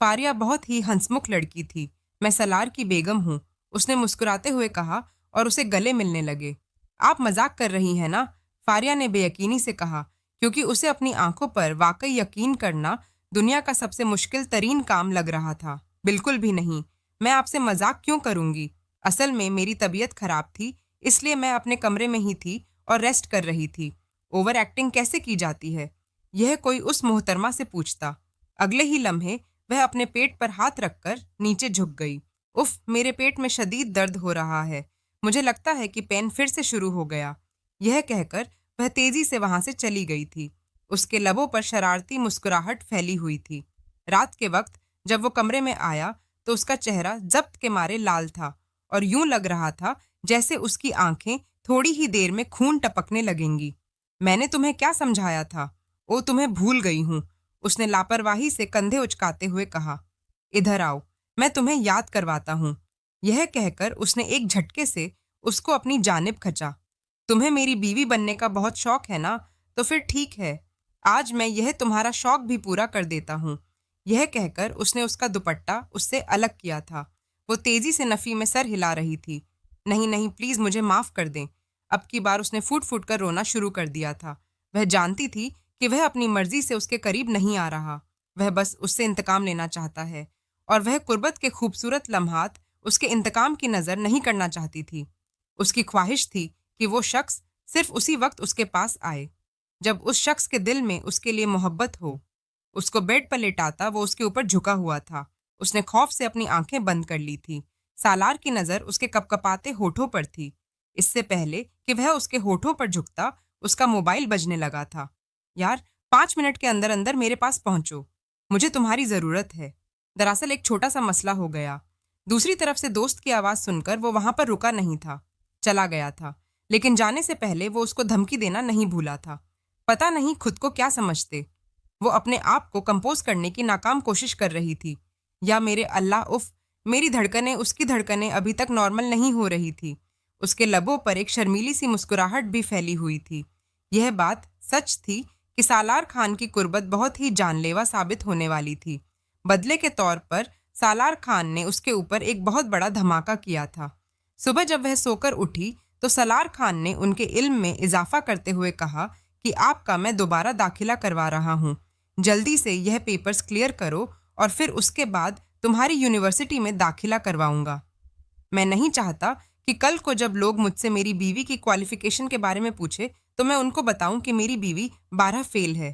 फारिया बहुत ही हंसमुख लड़की थी। मैं सलार की बेगम हूँ, उसने मुस्कुराते हुए कहा और उसे गले मिलने लगे। आप मजाक कर रही हैं ना? फारिया ने बेयकीनी से कहा, क्योंकि उसे अपनी आंखों पर वाकई यकीन करना दुनिया का सबसे मुश्किल तरीन काम लग रहा था। बिल्कुल भी नहीं, मैं आपसे मजाक क्यों करूंगी? असल में मेरी तबीयत खराब थी, इसलिए मैं अपने कमरे में ही थी और रेस्ट कर रही थी। ओवर एक्टिंग कैसे की जाती है? यह कोई उस मोहतरमा से पूछता। अगले ही लम्हे वह अपने पेट पर हाथ रखकर नीचे झुक गई। उफ, मेरे पेट में शदीद दर्द हो रहा है, मुझे लगता है कि पेन फिर से शुरू हो गया। यह कहकर वह तेजी से वहां से चली गई थी। उसके लबों पर शरारती मुस्कुराहट फैली हुई थी। रात के वक्त जब वो कमरे में आया तो उसका चेहरा जब्त के मारे लाल था और यूं लग रहा था जैसे उसकी आंखें थोड़ी ही देर में खून टपकने लगेंगी। मैंने तुम्हें क्या समझाया था? ओ, तुम्हें भूल गई हूं, उसने लापरवाही से कंधे उचकाते हुए कहा। इधर आओ, मैं तुम्हें याद करवाता हूं। यह कहकर उसने एक झटके से उसको अपनी जानिब खचा। तुम्हें मेरी बीवी बनने का बहुत शौक है ना? तो फिर ठीक है, आज मैं यह तुम्हारा शौक भी पूरा कर देता हूँ। यह कहकर उसने उसका दुपट्टा उससे अलग किया था। वो तेजी से नफी में सर हिला रही थी। नहीं नहीं, प्लीज मुझे माफ कर दें। अब की बार उसने फूट फूट कर रोना शुरू कर दिया था। वह जानती थी कि वह अपनी मर्जी से उसके करीब नहीं आ रहा, वह बस उससे इंतकाम लेना चाहता है, और वह कुर्बत के खूबसूरत लम्हात उसके इंतकाम की नजर नहीं करना चाहती थी। उसकी ख्वाहिश थी कि वो शख्स सिर्फ उसी वक्त उसके पास आए जब उस शख्स के दिल में उसके लिए मोहब्बत हो। उसको बेड पर लेटाता वो उसके ऊपर झुका हुआ था। उसने खौफ से अपनी आंखें बंद कर ली थी। सालार की नजर उसके कपकपाते होठों पर थी। इससे पहले कि वह उसके होठों पर झुकता, उसका मोबाइल बजने लगा था। यार, 5 मिनट के अंदर अंदर मेरे पास पहुंचो, मुझे तुम्हारी जरूरत है। दरअसल एक छोटा सा मसला हो गया। दूसरी तरफ से दोस्त की आवाज सुनकर वो वहां पर रुका नहीं था, चला गया था। लेकिन जाने से पहले वो उसको धमकी देना नहीं भूला था। पता नहीं खुद को क्या समझते, वो अपने आप को कंपोज करने की नाकाम कोशिश कर रही थी। या मेरे अल्लाह, उफ, मेरी धड़कनें, उसकी धड़कनें अभी तक नॉर्मल नहीं हो रही थी। उसके लबों पर एक शर्मीली सी मुस्कुराहट भी फैली हुई थी। यह बात सच थी कि सालार खान की कुर्बत बहुत ही जानलेवा साबित होने वाली थी। बदले के तौर पर सालार खान ने उसके ऊपर एक बहुत बड़ा धमाका किया था। सुबह जब वह सोकर उठी तो सालार खान ने उनके इल्म में इजाफा करते हुए कहा कि आपका मैं दोबारा दाखिला करवा रहा हूँ, जल्दी से यह पेपर्स क्लियर करो और फिर उसके बाद तुम्हारी यूनिवर्सिटी में दाखिला करवाऊंगा। मैं नहीं चाहता कि कल को जब लोग मुझसे मेरी बीवी की क्वालिफिकेशन के बारे में पूछे तो मैं उनको बताऊं कि मेरी बीवी 12 फेल है।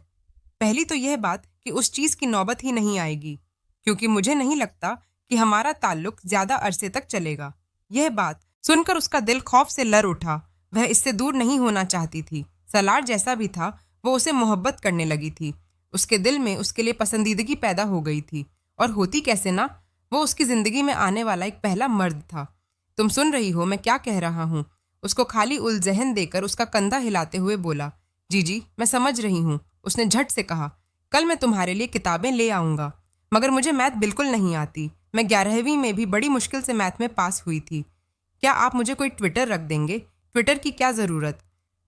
पहली तो यह बात कि उस चीज़ की नौबत ही नहीं आएगी, क्योंकि मुझे नहीं लगता कि हमारा ताल्लुक ज्यादा अरसे तक चलेगा। यह बात सुनकर उसका दिल खौफ से लर उठा। वह इससे दूर नहीं होना चाहती थी। सलार जैसा भी था, वो उसे मोहब्बत करने लगी थी। उसके दिल में उसके लिए पसंदीदगी पैदा हो गई थी। और होती कैसे ना, वो उसकी जिंदगी में आने वाला एक पहला मर्द था। तुम सुन रही हो मैं क्या कह रहा हूँ? उसको खाली उलझन देकर उसका कंधा हिलाते हुए बोला, जी मैं समझ रही हूँ। उसने झट से कहा, कल मैं तुम्हारे लिए किताबें ले आऊँगा, मगर मुझे मैथ बिल्कुल नहीं आती। मैं 11वीं में भी बड़ी मुश्किल से मैथ में पास हुई थी। क्या आप मुझे कोई ट्विटर रख देंगे? ट्विटर की क्या ज़रूरत?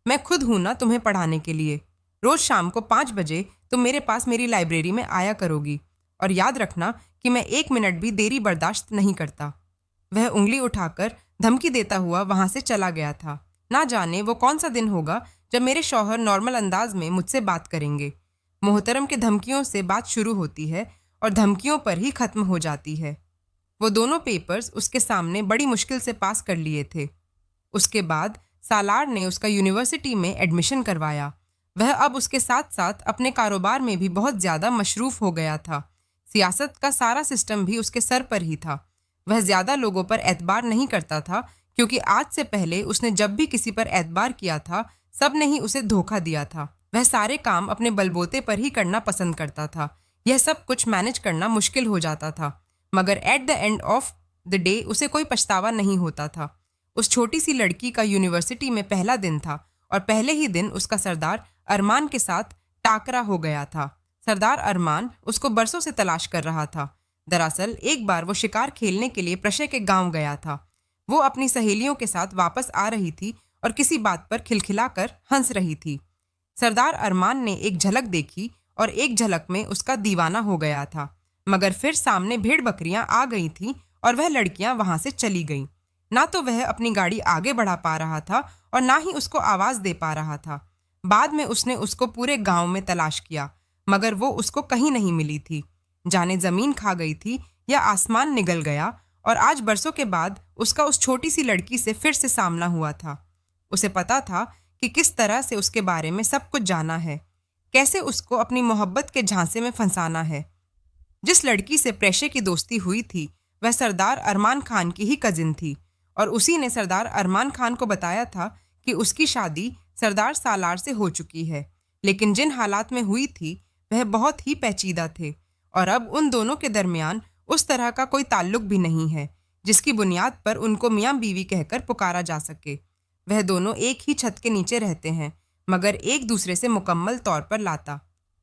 मैं खुद हूं ना तुम्हें पढ़ाने के लिए। रोज़ शाम को 5 बजे तुम मेरे पास मेरी लाइब्रेरी में आया करोगी, और याद रखना कि मैं 1 मिनट भी देरी बर्दाश्त नहीं करता। वह उंगली उठाकर धमकी देता हुआ वहां से चला गया था। ना जाने वो कौन सा दिन होगा जब मेरे शौहर नॉर्मल अंदाज में मुझसे बात करेंगे। मोहतरम के धमकियों से बात शुरू होती है और धमकियों पर ही खत्म हो जाती है। वो दोनों पेपर्स उसके सामने बड़ी मुश्किल से पास कर लिए थे। उसके बाद सालार ने उसका यूनिवर्सिटी में एडमिशन करवाया। वह अब उसके साथ साथ अपने कारोबार में भी बहुत ज़्यादा मशरूफ हो गया था। सियासत का सारा सिस्टम भी उसके सर पर ही था। वह ज़्यादा लोगों पर एतबार नहीं करता था, क्योंकि आज से पहले उसने जब भी किसी पर एतबार किया था, सब ने ही उसे धोखा दिया था। वह सारे काम अपने बलबूते पर ही करना पसंद करता था। यह सब कुछ मैनेज करना मुश्किल हो जाता था, मगर at the end of the day उसे कोई पछतावा नहीं होता था। उस छोटी सी लड़की का यूनिवर्सिटी में पहला दिन था, और पहले ही दिन उसका सरदार अरमान के साथ टाकरा हो गया था। सरदार अरमान उसको बरसों से तलाश कर रहा था। दरअसल एक बार वो शिकार खेलने के लिए प्रशय के गांव गया था। वो अपनी सहेलियों के साथ वापस आ रही थी और किसी बात पर खिलखिलाकर हंस रही थी। सरदार अरमान ने एक झलक देखी और एक झलक में उसका दीवाना हो गया था, मगर फिर सामने भेड़ बकरियां आ गई थीं और वह लड़कियां वहां से चली गईं। ना तो वह अपनी गाड़ी आगे बढ़ा पा रहा था और ना ही उसको आवाज दे पा रहा था। बाद में उसने उसको पूरे गांव में तलाश किया, मगर वो उसको कहीं नहीं मिली थी। जाने जमीन खा गई थी या आसमान निगल गया, और आज बरसों के बाद उसका उस छोटी सी लड़की से फिर से सामना हुआ था। उसे पता था कि किस तरह से उसके बारे में सब कुछ जाना है, कैसे उसको अपनी मोहब्बत के झांसे में फंसाना है। जिस लड़की से प्रेशे की दोस्ती हुई थी वह सरदार अरमान खान की ही कजिन थी, और उसी ने सरदार अरमान खान को बताया था कि उसकी शादी सरदार सालार से हो चुकी है। लेकिन जिन हालात में हुई थी वह बहुत ही पेचीदा थे, और अब उन दोनों के दरमियान उस तरह का कोई ताल्लुक भी नहीं है जिसकी बुनियाद पर उनको मियाँ बीवी कहकर पुकारा जा सके। वह दोनों एक ही छत के नीचे रहते हैं, मगर एक दूसरे से मुकम्मल तौर पर लाता।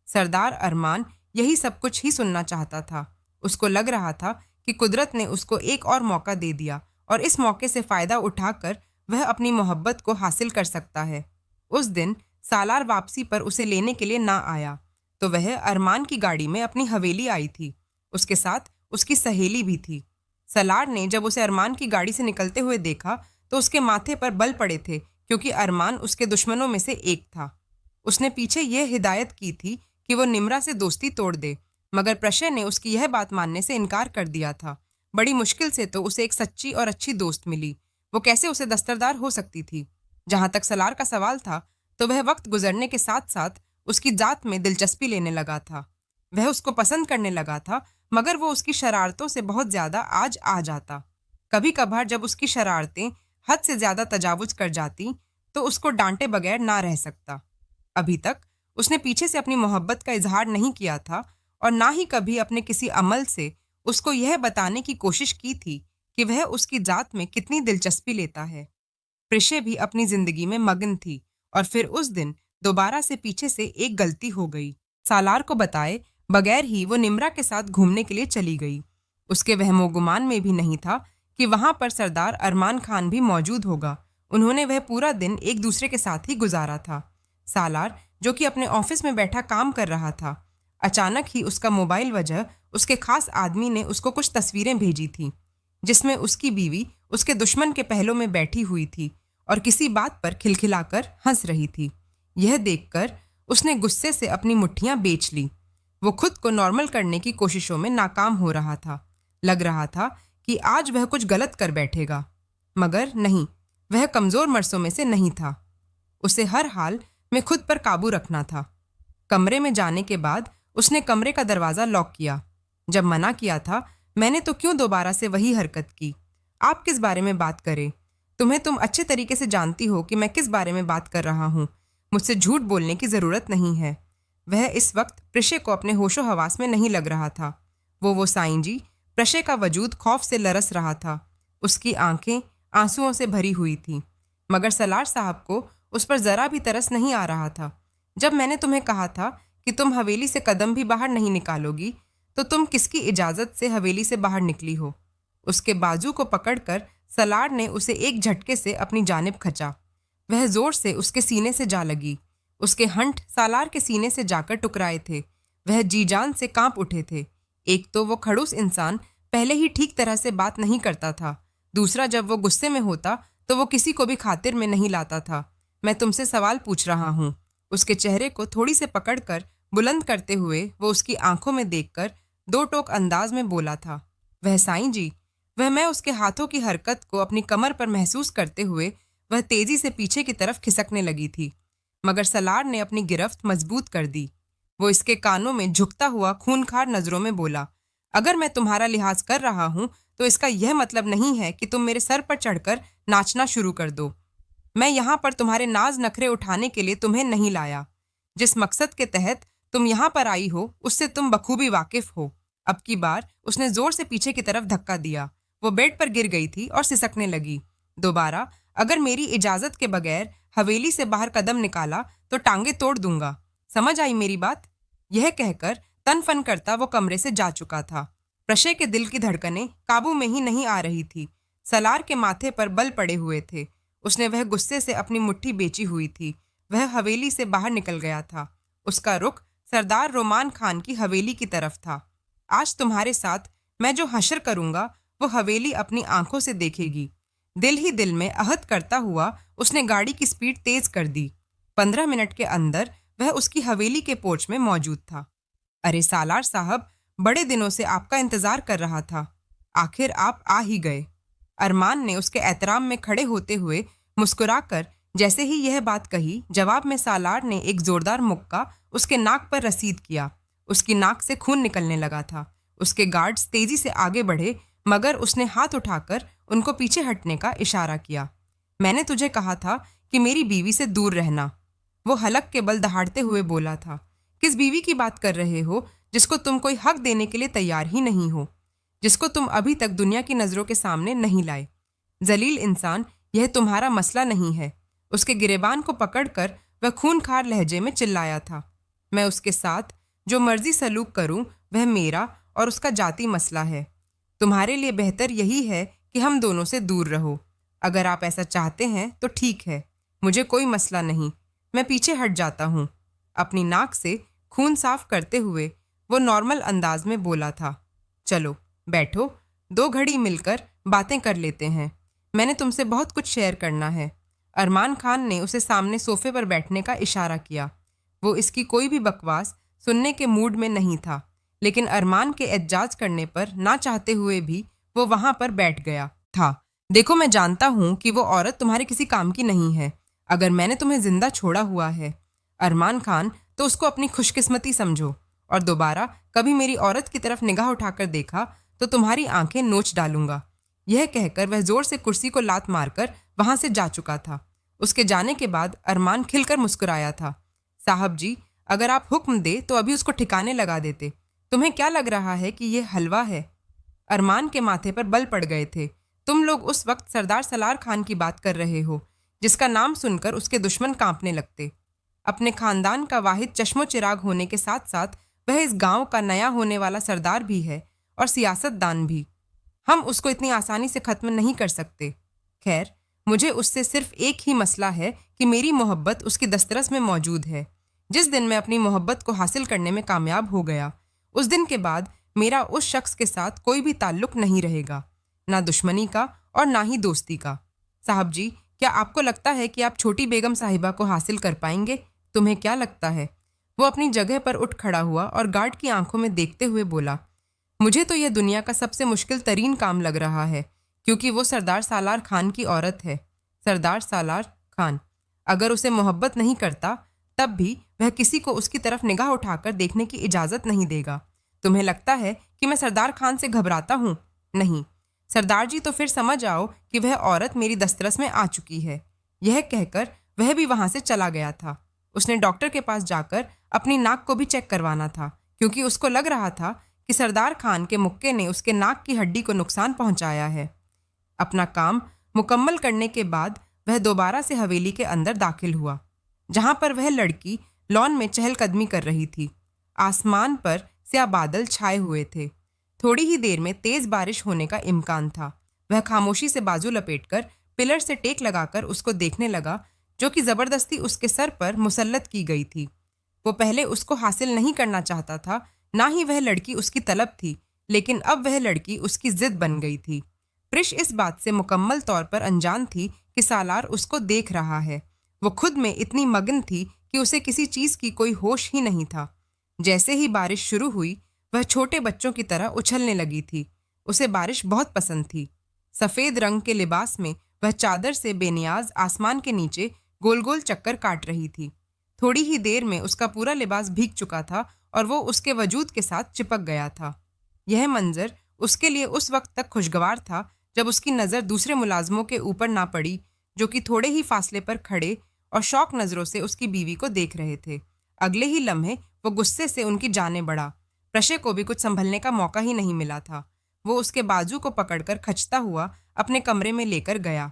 सरदार अरमान यही सब कुछ ही सुनना चाहता था। उसको लग रहा था कि कुदरत ने उसको एक और मौका दे दिया, और इस मौके से फ़ायदा उठाकर वह अपनी मोहब्बत को हासिल कर सकता है। उस दिन सालार वापसी पर उसे लेने के लिए ना आया, तो वह अरमान की गाड़ी में अपनी हवेली आई थी। उसके साथ उसकी सहेली भी थी। सालार ने जब उसे अरमान की गाड़ी से निकलते हुए देखा तो उसके माथे पर बल पड़े थे, क्योंकि अरमान उसके दुश्मनों में से एक था। उसने पीछे यह हिदायत की थी कि वो निम्रा से दोस्ती तोड़ दे, मगर प्रशय ने उसकी यह बात मानने से इनकार कर दिया था। बड़ी मुश्किल से तो उसे एक सच्ची और अच्छी दोस्त मिली। वो कैसे उसे दस्तरदार हो सकती थी? जहां तक सलार का सवाल था, तो वह वक्त गुजरने के साथ साथ उसकी जात में दिलचस्पी लेने लगा था। वह उसको पसंद करने लगा था, मगर वो उसकी शरारतों से बहुत ज्यादा आज आ जाता। कभी कभार जब उसकी शरारतें हद से ज्यादा तजावुज कर जाती तो उसको डांटे बगैर ना रह सकता। अभी तक उसने पीछे से अपनी मोहब्बत का इजहार नहीं किया था, और ना ही कभी अपने किसी अमल से उसको यह बताने की कोशिश की थी कि वह उसकी जात में कितनी दिलचस्पी लेता है। प्रिशे भी अपनी जिंदगी में मगन थी, और फिर उस दिन दोबारा से पीछे से एक गलती हो गई। सालार को बताए बगैर ही वो निम्रा के साथ घूमने के लिए चली गई। उसके वहमो गुमान में भी नहीं था कि वहां पर सरदार अरमान खान भी मौजूद होगा। उन्होंने वह पूरा दिन एक दूसरे के साथ ही गुजारा था। सालार, जो कि अपने ऑफिस में बैठा काम कर रहा था, अचानक ही उसका मोबाइल वजह उसके खास आदमी ने उसको कुछ तस्वीरें भेजी थी, जिसमें उसकी बीवी उसके दुश्मन के पहलों में बैठी हुई थी और किसी बात पर खिलखिलाकर हंस रही थी। यह देखकर उसने गुस्से से अपनी मुट्ठियां बेच ली। वो खुद को नॉर्मल करने की कोशिशों में नाकाम हो रहा था। लग रहा था कि आज वह कुछ गलत कर बैठेगा, मगर नहीं, वह कमजोर मर्सों में से नहीं था। उसे हर हाल में खुद पर काबू रखना था। कमरे में जाने के बाद उसने कमरे का दरवाज़ा लॉक किया। जब मना किया था, मैंने तो क्यों दोबारा से वही हरकत की? आप किस बारे में बात करें? तुम अच्छे तरीके से जानती हो कि मैं किस बारे में बात कर रहा हूँ। मुझसे झूठ बोलने की ज़रूरत नहीं है। वह इस वक्त प्रशय को अपने होशो हवास में नहीं लग रहा था। वो साईं जी, प्रशय का वजूद खौफ से लरस रहा था। उसकी आंखें आंसुओं से भरी हुई थीं। मगर सलार साहब को उस पर जरा भी तरस नहीं आ रहा था। जब मैंने तुम्हें कहा था कि तुम हवेली से कदम भी बाहर नहीं निकालोगी, तो तुम किसकी इजाजत से हवेली से बाहर निकली हो? उसके बाजू को पकड़कर सलार ने उसे एक झटके से अपनी जानिब खचा। वह जोर से उसके सीने से जा लगी। उसके हंठ सालार के सीने से जाकर टकराए थे। वह जी जान से कांप उठे थे। एक तो वो खड़ूस इंसान पहले ही ठीक तरह से बात नहीं करता था, दूसरा जब वो गुस्से में होता तो वो किसी को भी खातिर में नहीं लाता था। मैं तुमसे सवाल पूछ रहा हूँ। उसके चेहरे को थोड़ी से पकड़कर बुलंद करते हुए वो उसकी आंखों में देखकर दो टोक अंदाज में बोला था। वह साईं जी। मैं उसके हाथों की हरकत को अपनी कमर पर महसूस करते हुए वह तेजी से पीछे की तरफ खिसकने लगी थी, मगर सलार ने अपनी गिरफ्त मजबूत कर दी। वो इसके कानों में झुकता हुआ खूनखार नजरों में बोला, अगर मैं तुम्हारा लिहाज कर रहा हूं तो इसका यह मतलब नहीं है कि तुम मेरे सर पर चढ़कर नाचना शुरू कर दो। मैं यहाँ पर तुम्हारे नाज नखरे उठाने के लिए तुम्हें नहीं लाया। जिस मकसद के तहत तुम यहाँ पर आई हो उससे तुम बखूबी वाकिफ हो। अब की बार उसने जोर से पीछे की तरफ धक्का दिया। वो बेड पर गिर गई थी और सिसकने लगी। दोबारा अगर मेरी इजाजत के बगैर हवेली से बाहर कदम निकाला तो टांगे तोड़ दूंगा। समझ आई मेरी बात? यह कहकर तन फन करता वो कमरे से जा चुका था। प्रशय के दिल की धड़कनें काबू में ही नहीं आ रही थी। सलार के माथे पर बल पड़े हुए थे। उसने वह गुस्से से अपनी मुट्ठी बेची हुई थी। वह हवेली से बाहर निकल गया था। उसका रुख सरदार रोमान खान की हवेली की तरफ था। आज तुम्हारे साथ मैं जो हशर करूंगा वो हवेली अपनी आंखों से देखेगी। दिल ही दिल में अहद करता हुआ उसने गाड़ी की स्पीड तेज कर दी। 15 मिनट के अंदर वह उसकी हवेली के पोर्च में मौजूद था। अरे सालार साहब, बड़े दिनों से आपका इंतजार कर रहा था। आखिर आप आ ही गए। अरमान ने उसके एहतराम में खड़े होते हुए मुस्कुराकर जैसे ही यह बात कही, जवाब में सालार ने एक जोरदार मुक्का उसके नाक पर रसीद किया। उसकी नाक से खून निकलने लगा था। उसके गार्ड्स तेजी से आगे बढ़े, मगर उसने हाथ उठाकर उनको पीछे हटने का इशारा किया। मैंने तुझे कहा था कि मेरी बीवी से दूर रहना, वो हलक के बल दहाड़ते हुए बोला था। किस बीवी की बात कर रहे हो जिसको तुम कोई हक देने के लिए तैयार ही नहीं हो, जिसको तुम अभी तक दुनिया की नजरों के सामने नहीं लाए? जलील इंसान, यह तुम्हारा मसला नहीं है। उसके गिरेबान को पकड़कर वह खूनखार लहजे में चिल्लाया था। मैं उसके साथ जो मर्जी सलूक करूं वह मेरा और उसका जाती मसला है। तुम्हारे लिए बेहतर यही है कि हम दोनों से दूर रहो। अगर आप ऐसा चाहते हैं तो ठीक है, मुझे कोई मसला नहीं। मैं पीछे हट जाता हूँ। अपनी नाक से खून साफ करते हुए वो नॉर्मल अंदाज में बोला था। चलो बैठो, 2 घड़ी मिलकर बातें कर लेते हैं। मैंने तुमसे बहुत कुछ शेयर करना है। अरमान खान ने उसे सामने सोफे पर बैठने का इशारा किया। वो इसकी कोई भी बकवास सुनने के मूड में नहीं था, लेकिन अरमान के एहतजाज करने पर ना चाहते हुए भी वो वहां पर बैठ गया था। देखो, मैं जानता हूं कि वो औरत तुम्हारे किसी काम की नहीं है। अगर मैंने तुम्हें जिंदा छोड़ा हुआ है अरमान खान, तो उसको अपनी खुशकिस्मती समझो, और दोबारा कभी मेरी औरत की तरफ निगाह उठाकर देखा तो तुम्हारी आंखें नोच डालूंगा। यह कहकर वह जोर से कुर्सी को लात मारकर वहां से जा चुका था। उसके जाने के बाद अरमान खिलकर मुस्कुराया था। साहब जी, अगर आप हुक्म दे तो अभी उसको ठिकाने लगा देते। तुम्हें क्या लग रहा है कि यह हलवा है? अरमान के माथे पर बल पड़ गए थे। तुम लोग उस वक्त सरदार सलार खान की बात कर रहे हो, जिसका नाम सुनकर उसके दुश्मन कांपने लगते। अपने खानदान का वाहिद चश्मो चिराग होने के साथ साथ वह इस गांव का नया होने वाला सरदार भी है और सियासतदान भी। हम उसको इतनी आसानी से खत्म नहीं कर सकते। खैर, मुझे उससे सिर्फ एक ही मसला है कि मेरी मोहब्बत उसकी दस्तरस में मौजूद है। जिस दिन मैं अपनी मोहब्बत को हासिल करने में कामयाब हो गया, उस दिन के बाद मेरा उस शख्स के साथ कोई भी ताल्लुक नहीं रहेगा, ना दुश्मनी का और ना ही दोस्ती का। साहब जी, क्या आपको लगता है कि आप छोटी बेगम साहिबा को हासिल कर पाएंगे? तुम्हें क्या लगता है? वो अपनी जगह पर उठ खड़ा हुआ और गार्ड की आंखों में देखते हुए बोला, मुझे तो यह दुनिया का सबसे मुश्किल तरीन काम लग रहा है, क्योंकि वो सरदार सालार खान की औरत है। सरदार सालार खान अगर उसे मोहब्बत नहीं करता, तब भी वह किसी को उसकी तरफ निगाह उठाकर देखने की इजाज़त नहीं देगा। तुम्हें लगता है कि मैं सरदार खान से घबराता हूँ? नहीं सरदार जी, तो फिर समझ आओ कि वह औरत मेरी दस्तरस में आ चुकी है। यह कहकर वह भी वहाँ से चला गया था। उसने डॉक्टर के पास जाकर अपनी नाक को भी चेक करवाना था, क्योंकि उसको लग रहा था कि सरदार खान के मुक्के ने उसके नाक की हड्डी को नुकसान पहुंचाया है। अपना काम मुकम्मल करने के बाद वह दोबारा से हवेली के अंदर दाखिल हुआ, जहां पर वह लड़की लॉन में चहलकदमी कर रही थी। आसमान पर स्याह बादल छाए हुए थे। थोड़ी ही देर में तेज बारिश होने का इम्कान था। वह खामोशी से बाजू लपेटकर पिलर से टेक लगाकर उसको देखने लगा, जो कि जबरदस्ती उसके सर पर मुसल्लत की गई थी। वो पहले उसको हासिल नहीं करना चाहता था, ना ही वह लड़की उसकी तलब थी, लेकिन अब वह लड़की उसकी जिद बन गई थी। प्रिश इस बात से मुकम्मल तौर पर अनजान थी कि सालार उसको देख रहा है। वो खुद में इतनी मगन थी कि उसे किसी चीज की कोई होश ही नहीं था। जैसे ही बारिश शुरू हुई, वह छोटे बच्चों की तरह उछलने लगी थी। उसे बारिश बहुत पसंद थी। सफेद रंग के लिबास में वह चादर से बेनियाज आसमान के नीचे गोल गोल चक्कर काट रही थी। थोड़ी ही देर में उसका पूरा लिबास भीग चुका था और वो उसके वजूद के साथ चिपक गया था। यह मंजर उसके लिए उस वक्त तक खुशगवार था जब उसकी नज़र दूसरे मुलाजमों के ऊपर ना पड़ी, जो कि थोड़े ही फासले पर खड़े और शौक नज़रों से उसकी बीवी को देख रहे थे। अगले ही लम्हे वो गुस्से से उनकी जाने बढ़ा। प्रशय को भी कुछ संभलने का मौका ही नहीं मिला था। वो उसके बाजू को पकड़कर खचता हुआ अपने कमरे में लेकर गया।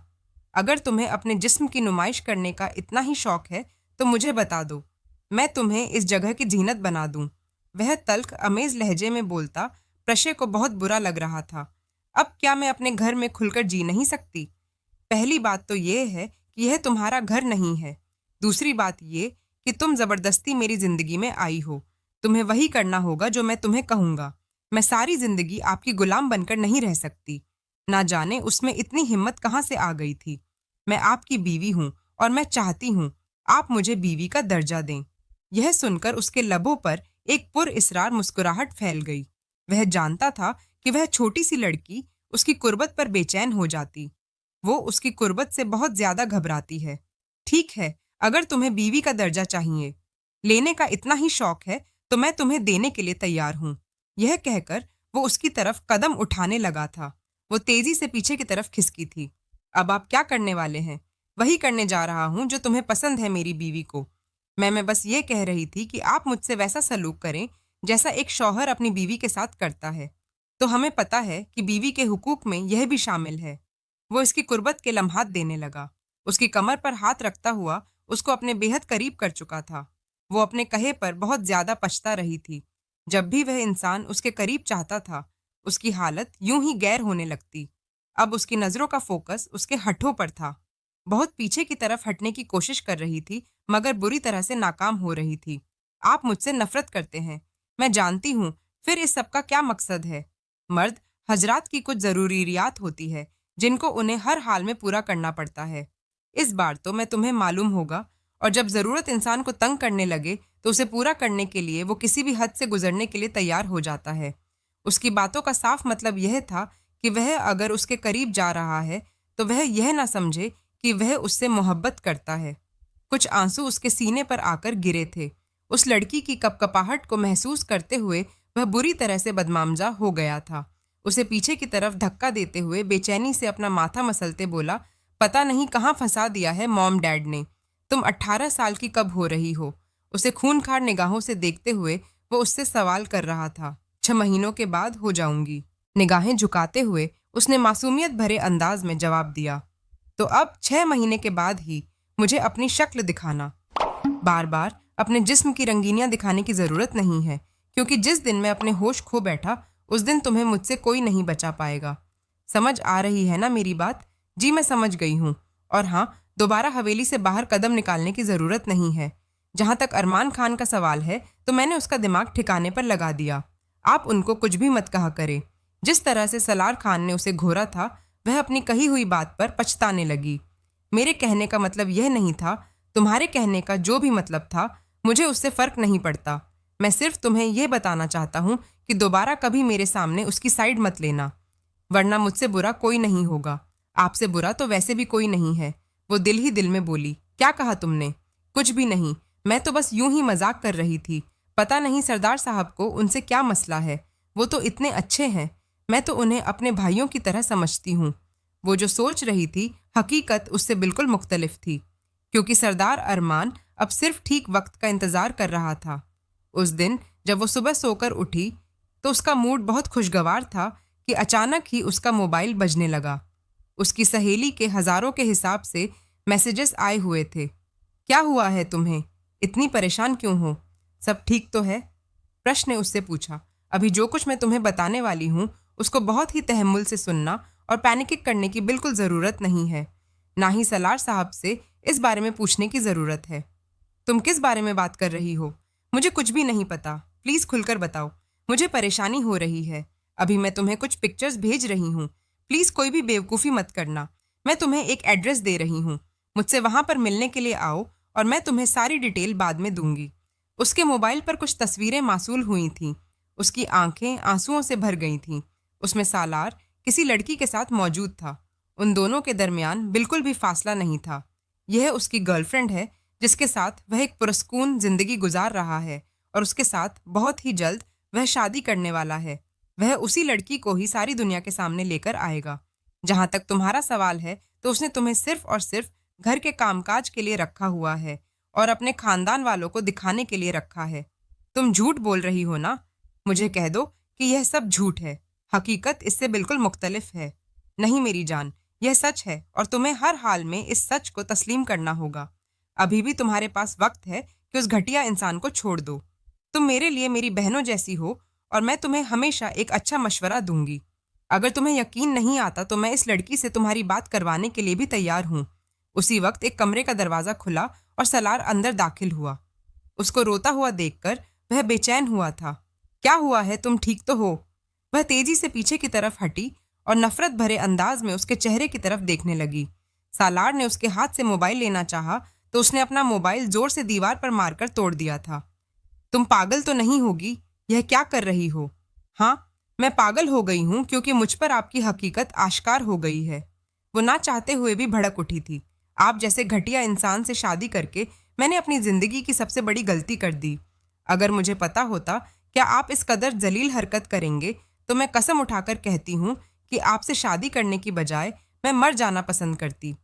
अगर तुम्हें अपने जिस्म की नुमाइश करने का इतना ही शौक है तो मुझे बता दो, मैं तुम्हें इस जगह की जीनत बना दूं। वह तल्ख अमेज लहजे में बोलता प्रशय को बहुत बुरा लग रहा था। अब क्या मैं अपने घर में खुलकर जी नहीं सकती? पहली बात तो ये है कि यह तुम्हारा घर नहीं है। दूसरी बात ये कि तुम जबरदस्ती मेरी जिंदगी में आई हो। तुम्हें वही करना होगा जो मैं तुम्हें कहूंगा। मैं सारी जिंदगी आपकी गुलाम बनकर नहीं रह सकती। ना जाने उसमें इतनी हिम्मत कहाँ से आ गई थी। मैं आपकी बीवी हूँ और मैं चाहती हूँ आप मुझे बीवी का दर्जा दें। यह सुनकर उसके लबों पर एक पुरइसरार मुस्कुराहट फैल गई। वह जानता था कि वह छोटी सी लड़की उसकी कुर्बत पर बेचैन हो जाती। वो उसकी कुर्बत से बहुत ज्यादा घबराती है। ठीक है, अगर तुम्हें बीवी का दर्जा चाहिए, लेने का इतना ही शौक है, तो मैं तुम्हें देने के लिए तैयार हूँ। यह कहकर वो उसकी तरफ कदम उठाने लगा था। वो तेजी से पीछे की तरफ खिसकी थी। अब आप क्या करने वाले हैं? वही करने जा रहा हूँ जो तुम्हें पसंद है मेरी बीवी को। मैं बस ये कह रही थी कि आप मुझसे वैसा सलूक करें जैसा एक शौहर अपनी बीवी के साथ करता है। तो हमें पता है कि बीवी के हुकूक में यह भी शामिल है। वो इसकी कुर्बत के लम्हात देने लगा। उसकी कमर पर हाथ रखता हुआ उसको अपने बेहद करीब कर चुका था। वो अपने कहे पर बहुत ज्यादा पछता रही थी। जब भी वह इंसान उसके करीब चाहता था, उसकी हालत यूं ही गैर होने लगती। अब उसकी नजरों का फोकस उसके हठों पर था। बहुत पीछे की तरफ हटने की कोशिश कर रही थी, मगर बुरी तरह से नाकाम हो रही थी। आप मुझसे नफरत करते हैं, मैं जानती हूँ। फिर इस सब का क्या मकसद है? मर्द हजरात की कुछ जरूरियात होती है जिनको उन्हें हर हाल में पूरा करना पड़ता है। इस बार तो मैं तुम्हें मालूम होगा, और जब जरूरत इंसान को तंग करने लगे तो उसे पूरा करने के लिए वो किसी भी हद से गुजरने के लिए तैयार हो जाता है। उसकी बातों का साफ मतलब यह था कि वह अगर उसके करीब जा रहा है तो वह यह ना समझे कि वह उससे मोहब्बत करता है। कुछ आंसू उसके सीने पर आकर गिरे थे। उस लड़की की कपकपाहट को महसूस करते हुए वह बुरी तरह से बदमामजा हो गया था। उसे पीछे की तरफ धक्का देते हुए बेचैनी से अपना माथा मसलते बोला, पता नहीं कहाँ फंसा दिया है मॉम डैड ने। तुम 18 साल की कब हो रही हो? उसे खूनखार निगाहों से देखते हुए वो उससे सवाल कर रहा था। 6 महीनों के बाद हो जाऊंगी। निगाहें झुकाते हुए उसने मासूमियत भरे अंदाज में जवाब दिया, तो अब 6 महीने के बाद ही मुझे अपनी शक्ल दिखाना। बार बार अपने जिस्म की रंगीनियां दिखाने की जरूरत नहीं है, क्योंकि जिस दिन मैं अपने होश खो बैठा उस दिन तुम्हें मुझसे कोई नहीं बचा पाएगा। समझ आ रही है ना मेरी बात? जी मैं समझ गई हूँ। और हाँ, दोबारा हवेली से बाहर कदम निकालने की जरूरत नहीं है। जहां तक अरमान खान का सवाल है तो मैंने उसका दिमाग ठिकाने पर लगा दिया। आप उनको कुछ भी मत कहा करें। जिस तरह से सलार खान ने उसे घोरा था, वह अपनी कही हुई बात पर पछताने लगी। मेरे कहने का मतलब यह नहीं था, तुम्हारे कहने का जो भी मतलब था, मुझे उससे फर्क नहीं पड़ता। मैं सिर्फ तुम्हें यह बताना चाहता हूँ कि दोबारा कभी मेरे सामने उसकी साइड मत लेना, वरना मुझसे बुरा कोई नहीं होगा। आपसे बुरा तो वैसे भी कोई नहीं है। वो दिल ही दिल में बोली, क्या कहा तुमने? कुछ भी नहीं, मैं तो बस यूं ही मजाक कर रही थी। पता नहीं सरदार साहब को उनसे क्या मसला है। वो तो इतने अच्छे हैं, मैं तो उन्हें अपने भाइयों की तरह समझती हूँ। वो जो सोच रही थी, हकीकत उससे बिल्कुल मुख्तलिफ थी, क्योंकि सरदार अरमान अब सिर्फ ठीक वक्त का इंतजार कर रहा था। उस दिन जब वो सुबह सोकर उठी तो उसका मूड बहुत खुशगवार था कि अचानक ही उसका मोबाइल बजने लगा। उसकी सहेली के हजारों के हिसाब से मैसेजेस आए हुए थे। क्या हुआ है तुम्हें? इतनी परेशान क्यों हो? सब ठीक तो है? प्रश्न ने उससे पूछा। अभी जो कुछ मैं तुम्हें बताने वाली हूँ उसको बहुत ही तहम्मुल से सुनना और पैनिक करने की बिल्कुल ज़रूरत नहीं है। ना ही सलार साहब से इस बारे में पूछने की ज़रूरत है। तुम किस बारे में बात कर रही हो? मुझे कुछ भी नहीं पता। प्लीज़ खुलकर बताओ। मुझे परेशानी हो रही है। अभी मैं तुम्हें कुछ पिक्चर्स भेज रही हूँ। प्लीज़ कोई भी बेवकूफ़ी मत करना। मैं तुम्हें एक एड्रेस दे रही हूँ। मुझसे वहाँ पर मिलने के लिए आओ और मैं तुम्हें सारी डिटेल बाद में दूंगी। उसके मोबाइल पर कुछ तस्वीरें मासूल हुई थीं। उसकी आंखें आंसुओं से भर गई थीं। उसमें सालार किसी लड़की के साथ मौजूद था। उन दोनों के दरमियान बिल्कुल भी फासला नहीं था। यह उसकी गर्लफ्रेंड है जिसके साथ वह एक पुरस्कून जिंदगी गुजार रहा है और उसके साथ बहुत ही जल्द वह शादी करने वाला है। वह उसी लड़की को ही सारी दुनिया के सामने लेकर आएगा। जहां तक तुम्हारा सवाल है तो उसने तुम्हें सिर्फ और सिर्फ घर के कामकाज के लिए रखा हुआ है और अपने खानदान वालों को दिखाने के लिए रखा है। तुम झूठ बोल रही हो ना? मुझे कह दो कि यह सब झूठ है। हकीकत इससे बिल्कुल मुख्तलिफ है। नहीं मेरी जान, यह सच है और तुम्हें हर हाल में इस सच को तस्लीम करना होगा। अभी भी तुम्हारे पास वक्त है कि उस घटिया इंसान को छोड़ दो। तुम मेरे लिए मेरी बहनों जैसी हो और मैं तुम्हें हमेशा एक अच्छा मशवरा दूंगी। अगर तुम्हें यकीन नहीं आता तो मैं इस लड़की से तुम्हारी बात करवाने के लिए भी तैयार हूँ। उसी वक्त एक कमरे का दरवाजा खुला और सलार अंदर दाखिल हुआ। उसको रोता हुआ देखकर वह बेचैन हुआ था। क्या हुआ है? तुम ठीक तो हो? वह तेजी से पीछे की तरफ हटी और नफरत भरे अंदाज में उसके चेहरे की तरफ देखने लगी। सालार ने उसके हाथ से मोबाइल लेना चाहा तो उसने अपना मोबाइल जोर से दीवार पर मारकर तोड़ दिया था। तुम पागल तो नहीं होगी? यह क्या कर रही हो? हाँ, मैं पागल हो गई हूँ क्योंकि मुझ पर आपकी हकीकत आश्कार हो गई है। वो ना चाहते हुए भी भड़क उठी थी। आप जैसे घटिया इंसान से शादी करके मैंने अपनी जिंदगी की सबसे बड़ी गलती कर दी। अगर मुझे पता होता क्या आप इस कदर जलील हरकत करेंगे तो मैं कसम उठाकर कहती हूँ कि आपसे शादी करने की बजाय मैं मर जाना पसंद करती।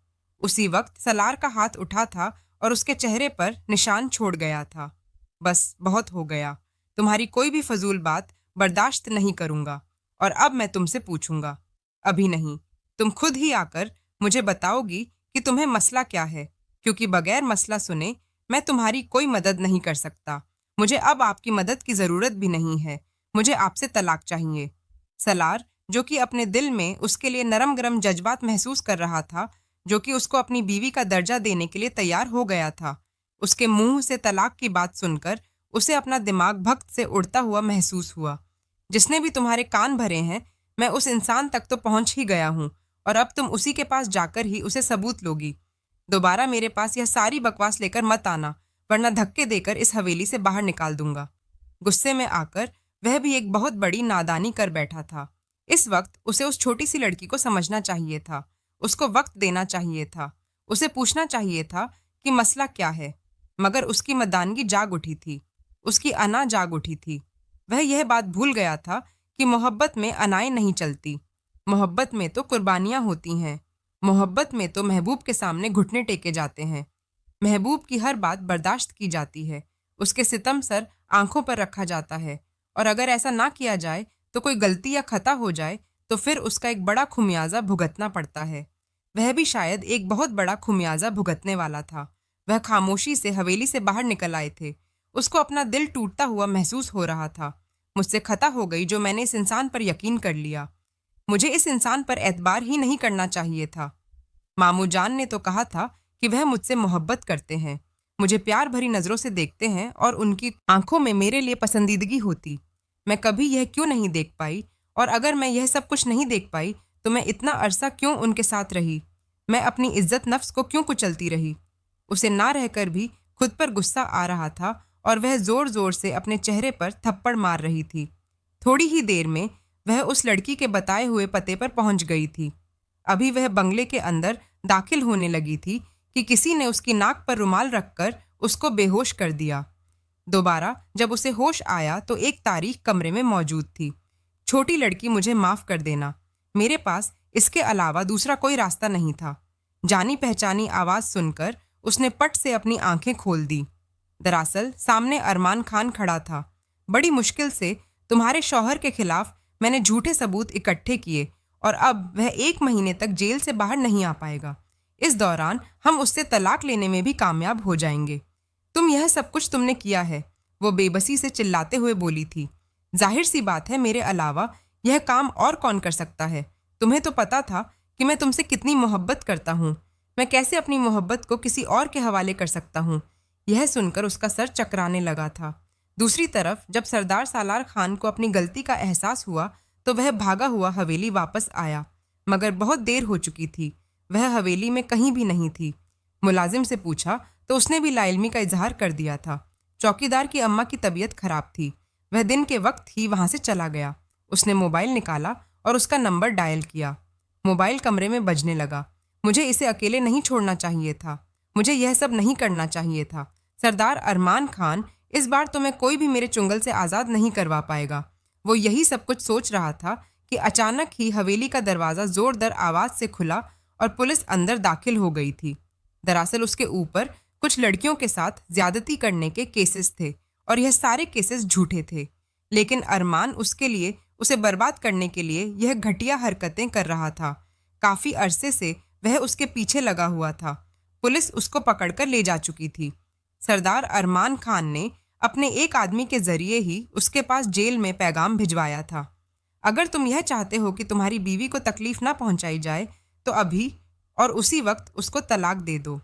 उसी वक्त सलार का हाथ उठा था और उसके चेहरे पर निशान छोड़ गया था। बस बहुत हो गया। तुम्हारी कोई भी फजूल बात बर्दाश्त नहीं करूंगा और अब मैं तुमसे पूछूंगा। अभी नहीं, तुम खुद ही आकर मुझे बताओगी कि तुम्हें मसला क्या है, क्योंकि बगैर मसला सुने मैं तुम्हारी कोई मदद नहीं कर सकता। मुझे अब आपकी मदद की ज़रूरत भी नहीं है। मुझे आपसे तलाक चाहिए। सलार, जो कि अपने दिल में उसके लिए नरम गरम जज्बात महसूस कर रहा था, जो कि उसको अपनी बीवी का दर्जा देने के लिए तैयार हो गया था, उसके मुंह से तलाक की बात सुनकर उसे अपना दिमाग भक्त से उड़ता हुआ महसूस हुआ। जिसने भी तुम्हारे कान भरे हैं, मैं उस इंसान तक तो पहुंच ही गया हूं और अब तुम उसी के पास जाकर ही उसे सबूत लोगी। दोबारा मेरे पास यह सारी बकवास लेकर मत आना, वरना धक्के देकर इस हवेली से बाहर निकाल दूंगा। गुस्से में आकर वह भी एक बहुत बड़ी नादानी कर बैठा था। इस वक्त उसे उस छोटी सी लड़की को समझना चाहिए था। उसको वक्त देना चाहिए था। उसे पूछना चाहिए था कि मसला क्या है। मगर उसकी मर्दानगी जाग उठी थी। उसकी अना जाग उठी थी। वह यह बात भूल गया था कि मोहब्बत में अनाएं नहीं चलती। मोहब्बत में तो कुर्बानियां होती हैं। मोहब्बत में तो महबूब के सामने घुटने टेके जाते हैं। महबूब की हर बात बर्दाश्त की जाती है। उसके सितम सर आंखों पर रखा जाता है और अगर ऐसा ना किया जाए तो कोई गलती या खता हो जाए तो फिर उसका एक बड़ा खुमियाजा भुगतना पड़ता है। वह भी शायद एक बहुत बड़ा खुमियाजा भुगतने वाला था। वह खामोशी से हवेली से बाहर निकल आए थे। उसको अपना दिल टूटता हुआ महसूस हो रहा था। मुझसे खता हो गई जो मैंने इस इंसान पर यकीन कर लिया। मुझे इस इंसान पर एतबार ही नहीं करना चाहिए था। मामू जान ने तो कहा था कि वह मुझसे मोहब्बत करते हैं, मुझे प्यार भरी नज़रों से देखते हैं और उनकी आंखों में मेरे लिए पसंदीदगी होती। मैं कभी यह क्यों नहीं देख पाई? और अगर मैं यह सब कुछ नहीं देख पाई तो मैं इतना अरसा क्यों उनके साथ रही? मैं अपनी इज्जत नफ्स को क्यों कुचलती रही? उसे ना रहकर भी खुद पर गुस्सा आ रहा था और वह जोर जोर से अपने चेहरे पर थप्पड़ मार रही थी। थोड़ी ही देर में वह उस लड़की के बताए हुए पते पर पहुंच गई थी। अभी वह बंगले के अंदर दाखिल होने लगी थी कि किसी ने उसकी नाक पर रुमाल रखकर उसको बेहोश कर दिया। दोबारा जब उसे होश आया तो एक तारीख कमरे में मौजूद थी। छोटी लड़की, मुझे माफ़ कर देना, मेरे पास इसके अलावा दूसरा कोई रास्ता नहीं था। जानी पहचानी आवाज़ सुनकर उसने पट से अपनी आंखें खोल दी। दरअसल सामने अरमान खान खड़ा था। बड़ी मुश्किल से तुम्हारे शौहर के खिलाफ मैंने झूठे सबूत इकट्ठे किए और अब वह 1 महीने तक जेल से बाहर नहीं आ पाएगा। इस दौरान हम उससे तलाक लेने में भी कामयाब हो जाएंगे। तुम यह सब कुछ तुमने किया है, वो बेबसी से चिल्लाते हुए बोली थी। जाहिर सी बात है, मेरे अलावा यह काम और कौन कर सकता है। तुम्हें तो पता था कि मैं तुमसे कितनी मोहब्बत करता हूँ। मैं कैसे अपनी मोहब्बत को किसी और के हवाले कर सकता हूँ। यह सुनकर उसका सर चकराने लगा था। दूसरी तरफ जब सरदार सालार खान को अपनी गलती का एहसास हुआ तो वह भागा हुआ हवेली वापस आया, मगर बहुत देर हो चुकी थी। वह हवेली में कहीं भी नहीं थी। मुलाजिम से पूछा तो उसने भी लाइल्मी का इजहार कर दिया था। चौकीदार की अम्मा की तबीयत खराब थी। वह दिन के वक्त ही वहां से चला गया। उसने मोबाइल निकाला और उसका नंबर डायल किया। मोबाइल कमरे में बजने लगा। मुझे इसे अकेले नहीं छोड़ना चाहिए था। मुझे यह सब नहीं करना चाहिए था। सरदार अरमान खान, इस बार तो मैं कोई भी मेरे चुंगल से आज़ाद नहीं करवा पाएगा। वो यही सब कुछ सोच रहा था कि अचानक ही हवेली का दरवाज़ा जोरदार आवाज़ से खुला और पुलिस अंदर दाखिल हो गई थी। दरअसल उसके ऊपर कुछ लड़कियों के साथ ज्यादती करने के केसेस थे और यह सारे केसेस झूठे थे। लेकिन अरमान उसके लिए, उसे बर्बाद करने के लिए यह घटिया हरकतें कर रहा था। काफ़ी अरसे से वह उसके पीछे लगा हुआ था। पुलिस उसको पकड़कर ले जा चुकी थी। सरदार अरमान खान ने अपने एक आदमी के जरिए ही उसके पास जेल में पैगाम भिजवाया था। अगर तुम यह चाहते हो कि तुम्हारी बीवी को तकलीफ ना पहुंचाई जाए तो अभी और उसी वक्त उसको तलाक दे दो,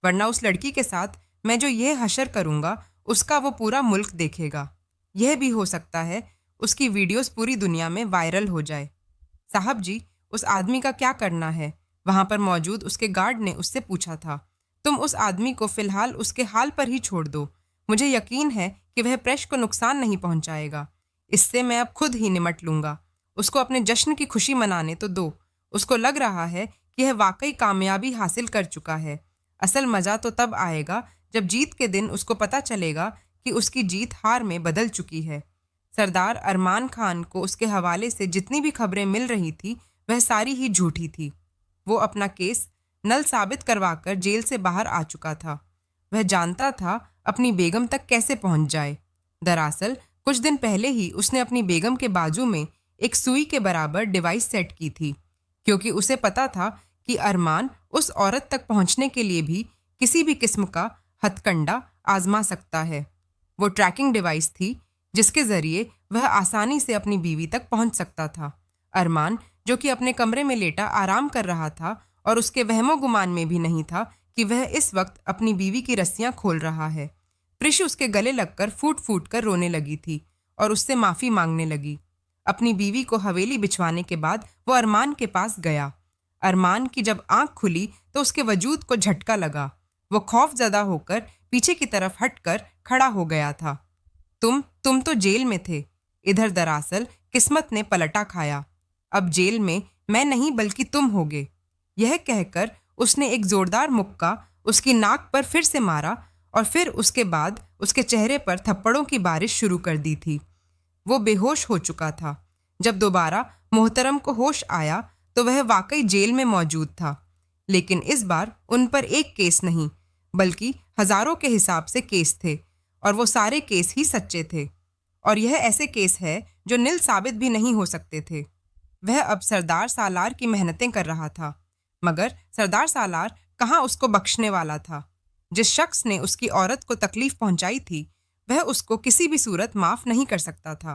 वरना उस लड़की के साथ मैं जो यह हशर करूंगा उसका वो पूरा मुल्क देखेगा। यह भी हो सकता है उसकी वीडियोस पूरी दुनिया में वायरल हो जाए। साहब जी, उस आदमी का क्या करना है? वहां पर मौजूद उसके गार्ड ने उससे पूछा था। तुम उस आदमी को फिलहाल उसके हाल पर ही छोड़ दो। मुझे यकीन है कि वह प्रेश को नुकसान नहीं पहुंचाएगा। इससे मैं अब खुद ही निमट लूंगा। उसको अपने जश्न की खुशी मनाने तो दो। उसको लग रहा है कि यह वाकई कामयाबी हासिल कर चुका है। असल मज़ा तो तब आएगा जब जीत के दिन उसको पता चलेगा कि उसकी जीत हार में बदल चुकी है। सरदार अरमान खान को उसके हवाले से जितनी भी खबरें मिल रही थी वह सारी ही झूठी थी। वो अपना केस नल साबित करवाकर जेल से बाहर आ चुका था। वह जानता था अपनी बेगम तक कैसे पहुंच जाए। दरअसल कुछ दिन पहले ही उसने अपनी बेगम के बाजू में एक सुई के बराबर डिवाइस सेट की थी, क्योंकि उसे पता था कि अरमान उस औरत तक पहुंचने के लिए भी किसी भी किस्म का हथकंडा आजमा सकता है। वो ट्रैकिंग डिवाइस थी जिसके जरिए वह आसानी से अपनी बीवी तक पहुंच सकता था। अरमान, जो कि अपने कमरे में लेटा आराम कर रहा था और उसके वहमो गुमान में भी नहीं था कि वह इस वक्त अपनी बीवी की रस्सियां खोल रहा है। प्रिश उसके गले लगकर फूट फूट कर रोने लगी थी और उससे माफ़ी मांगने लगी। अपनी बीवी को हवेली बिछवाने के बाद वो अरमान के पास गया। अरमान की जब आंख खुली तो उसके वजूद को झटका लगा। वो खौफजदा होकर पीछे की तरफ हटकर खड़ा हो गया था। तुम तो जेल में थे। इधर दरअसल किस्मत ने पलटा खाया। अब जेल में मैं नहीं बल्कि तुम होगे। यह कहकर उसने एक जोरदार मुक्का उसकी नाक पर फिर से मारा और फिर उसके बाद उसके चेहरे पर थप्पड़ों की बारिश शुरू कर दी थी। वो बेहोश हो चुका था। जब दोबारा मोहतरम को होश आया तो वह वाकई जेल में मौजूद था। लेकिन इस बार उन पर एक केस नहीं बल्कि हजारों के हिसाब से केस थे और वो सारे केस ही सच्चे थे। और यह ऐसे केस है जो निल साबित भी नहीं हो सकते थे। वह अब सरदार सालार की मेहनतें कर रहा था, मगर सरदार सालार कहाँ उसको बख्शने वाला था। जिस शख्स ने उसकी औरत को तकलीफ पहुंचाई थी वह उसको किसी भी सूरत माफ नहीं कर सकता था।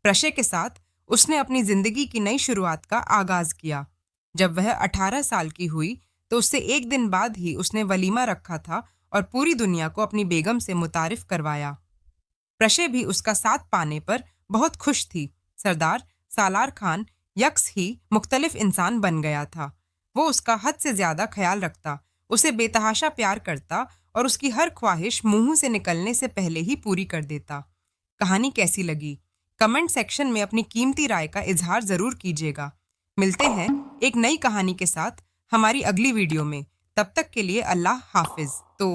प्रशय के साथ उसने अपनी जिंदगी की नई शुरुआत का आगाज किया। जब वह 18 साल की हुई तो उससे एक दिन बाद ही उसने वलीमा रखा था और पूरी दुनिया को अपनी बेगम से मुतारिफ करवाया। प्रशय भी उसका साथ पाने पर बहुत खुश थी। सरदार सालार खान यक्स ही मुख्तलिफ इंसान बन गया था। वो उसका हद से ज्यादा ख्याल रखता, उसे बेतहाशा प्यार करता और उसकी हर ख्वाहिश मुंह से निकलने से पहले ही पूरी कर देता। कहानी कैसी लगी? कमेंट सेक्शन में अपनी कीमती राय का इजहार जरूर कीजिएगा। मिलते हैं एक नई कहानी के साथ हमारी अगली वीडियो में। तब तक के लिए अल्लाह हाफिज। तो